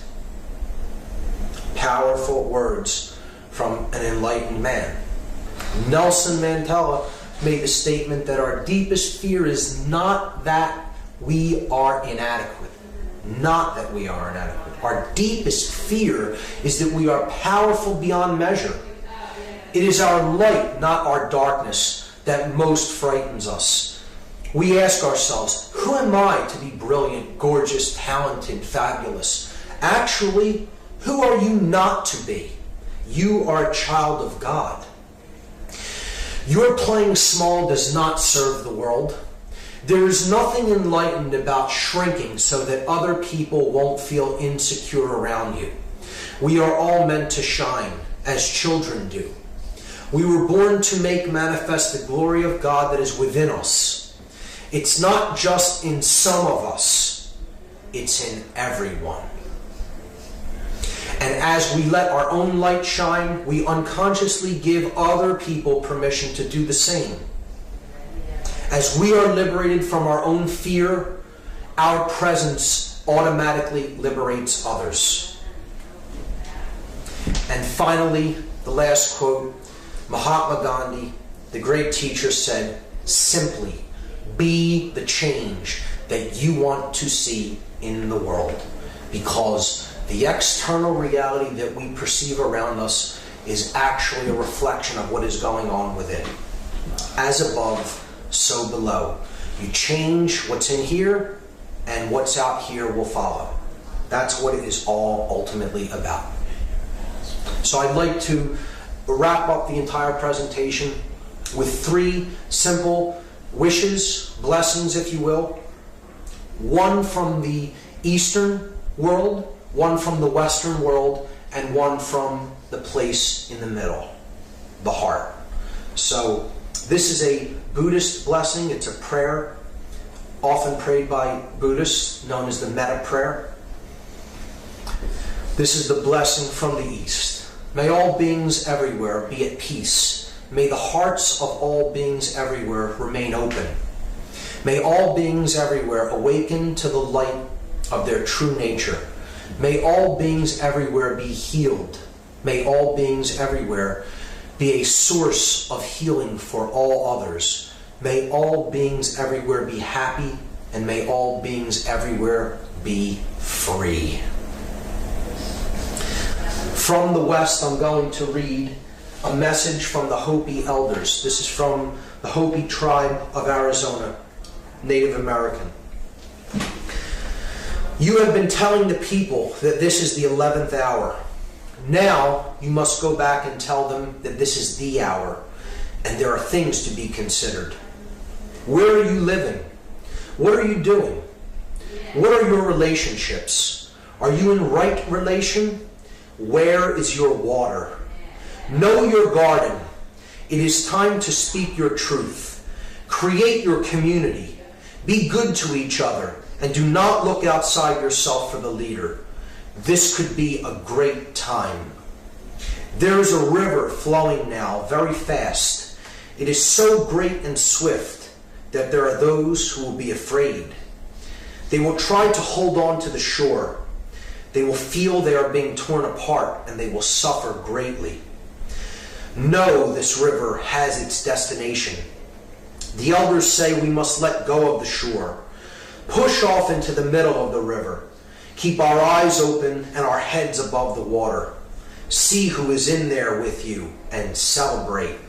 Powerful words from an enlightened man. Nelson Mandela made the statement that our deepest fear is not that we are inadequate. Not that we are inadequate. Our deepest fear is that we are powerful beyond measure. It is our light, not our darkness, that most frightens us. We ask ourselves, who am I to be brilliant, gorgeous, talented, fabulous? Actually, who are you not to be? You are a child of God. Your playing small does not serve the world. There is nothing enlightened about shrinking so that other people won't feel insecure around you. We are all meant to shine, as children do. We were born to make manifest the glory of God that is within us. It's not just in some of us, it's in everyone. And as we let our own light shine, we unconsciously give other people permission to do the same. As we are liberated from our own fear, our presence automatically liberates others. And finally, the last quote, Mahatma Gandhi, the great teacher, said, simply, be the change that you want to see in the world. Because the external reality that we perceive around us is actually a reflection of what is going on within. As above, so below. You change what's in here, and what's out here will follow. That's what it is all ultimately about. So I'd like to wrap up the entire presentation with 3 simple wishes, blessings if you will. One from the Eastern world, one from the Western world, and one from the place in the middle, the heart. So this is a Buddhist blessing. It's a prayer often prayed by Buddhists, known as the metta prayer. This is the blessing from the East. May all beings everywhere be at peace. May the hearts of all beings everywhere remain open. May all beings everywhere awaken to the light of their true nature. May all beings everywhere be healed. May all beings everywhere be a source of healing for all others. May all beings everywhere be happy, and may all beings everywhere be free. From the West, I'm going to read a message from the Hopi elders. This is from the Hopi tribe of Arizona, Native American. You have been telling the people that this is the 11th hour. Now you must go back and tell them that this is the hour, and there are things to be considered. Where are you living? What are you doing? What are your relationships? Are you in right relation? Where is your water? Know your garden. It is time to speak your truth. Create your community. Be good to each other, and do not look outside yourself for the leader. This could be a great time. There is a river flowing now very fast. It is so great and swift that there are those who will be afraid. They will try to hold on to the shore. They will feel they are being torn apart, and they will suffer greatly. No, this river has its destination. The elders say we must let go of the shore, push off into the middle of the river, keep our eyes open and our heads above the water, see who is in there with you, and celebrate.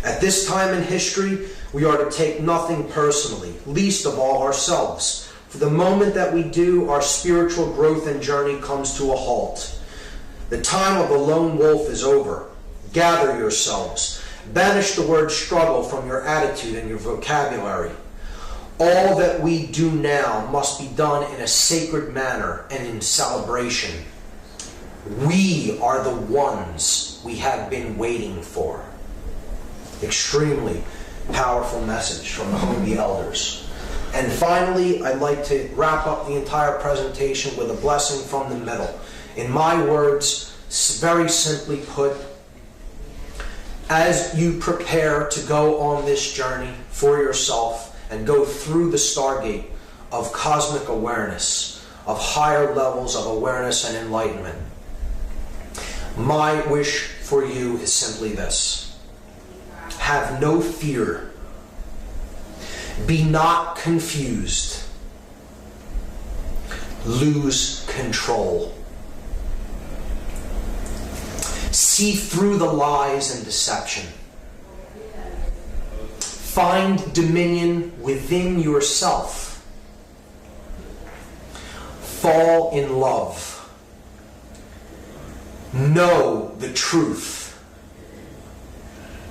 At this time in history, we are to take nothing personally, least of all ourselves. For the moment that we do, our spiritual growth and journey comes to a halt. The time of the lone wolf is over. Gather yourselves. Banish the word struggle from your attitude and your vocabulary. All that we do now must be done in a sacred manner and in celebration. We are the ones we have been waiting for. Extremely powerful message from the elders. And finally, I'd like to wrap up the entire presentation with a blessing from the middle. In my words, very simply put, as you prepare to go on this journey for yourself and go through the stargate of cosmic awareness, of higher levels of awareness and enlightenment, my wish for you is simply this. Have no fear. Be not confused. Lose control. See through the lies and deception. Find dominion within yourself. Fall in love. Know the truth.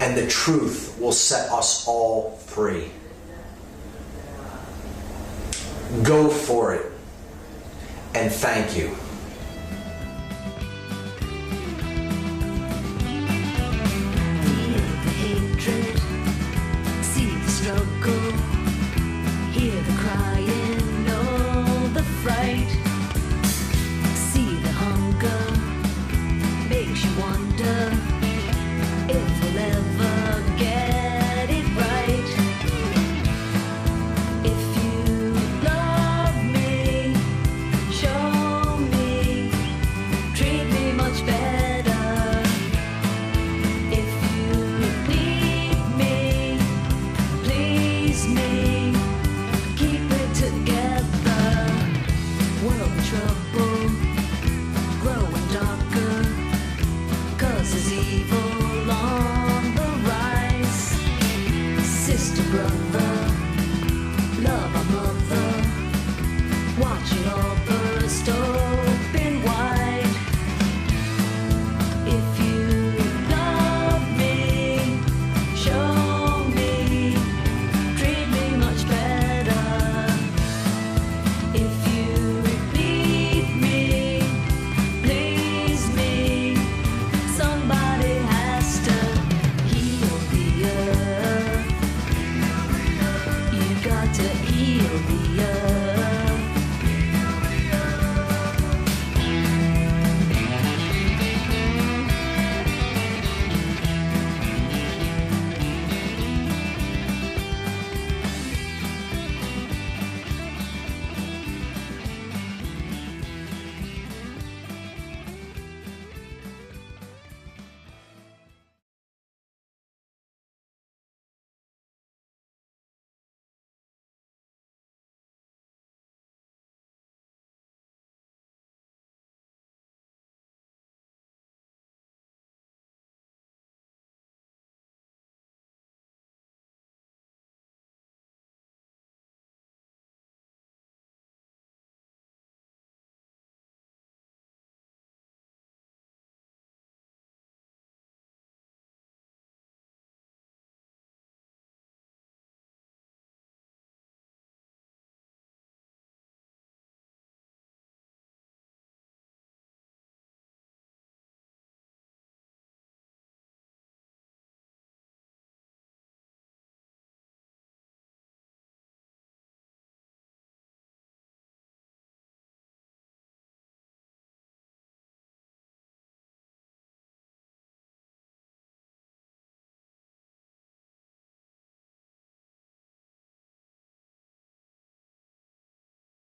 And the truth will set us all free. Go for it, and thank you. Feel the hatred, see the struggle, hear the crying, know the fright, see the hunger, makes you wonder.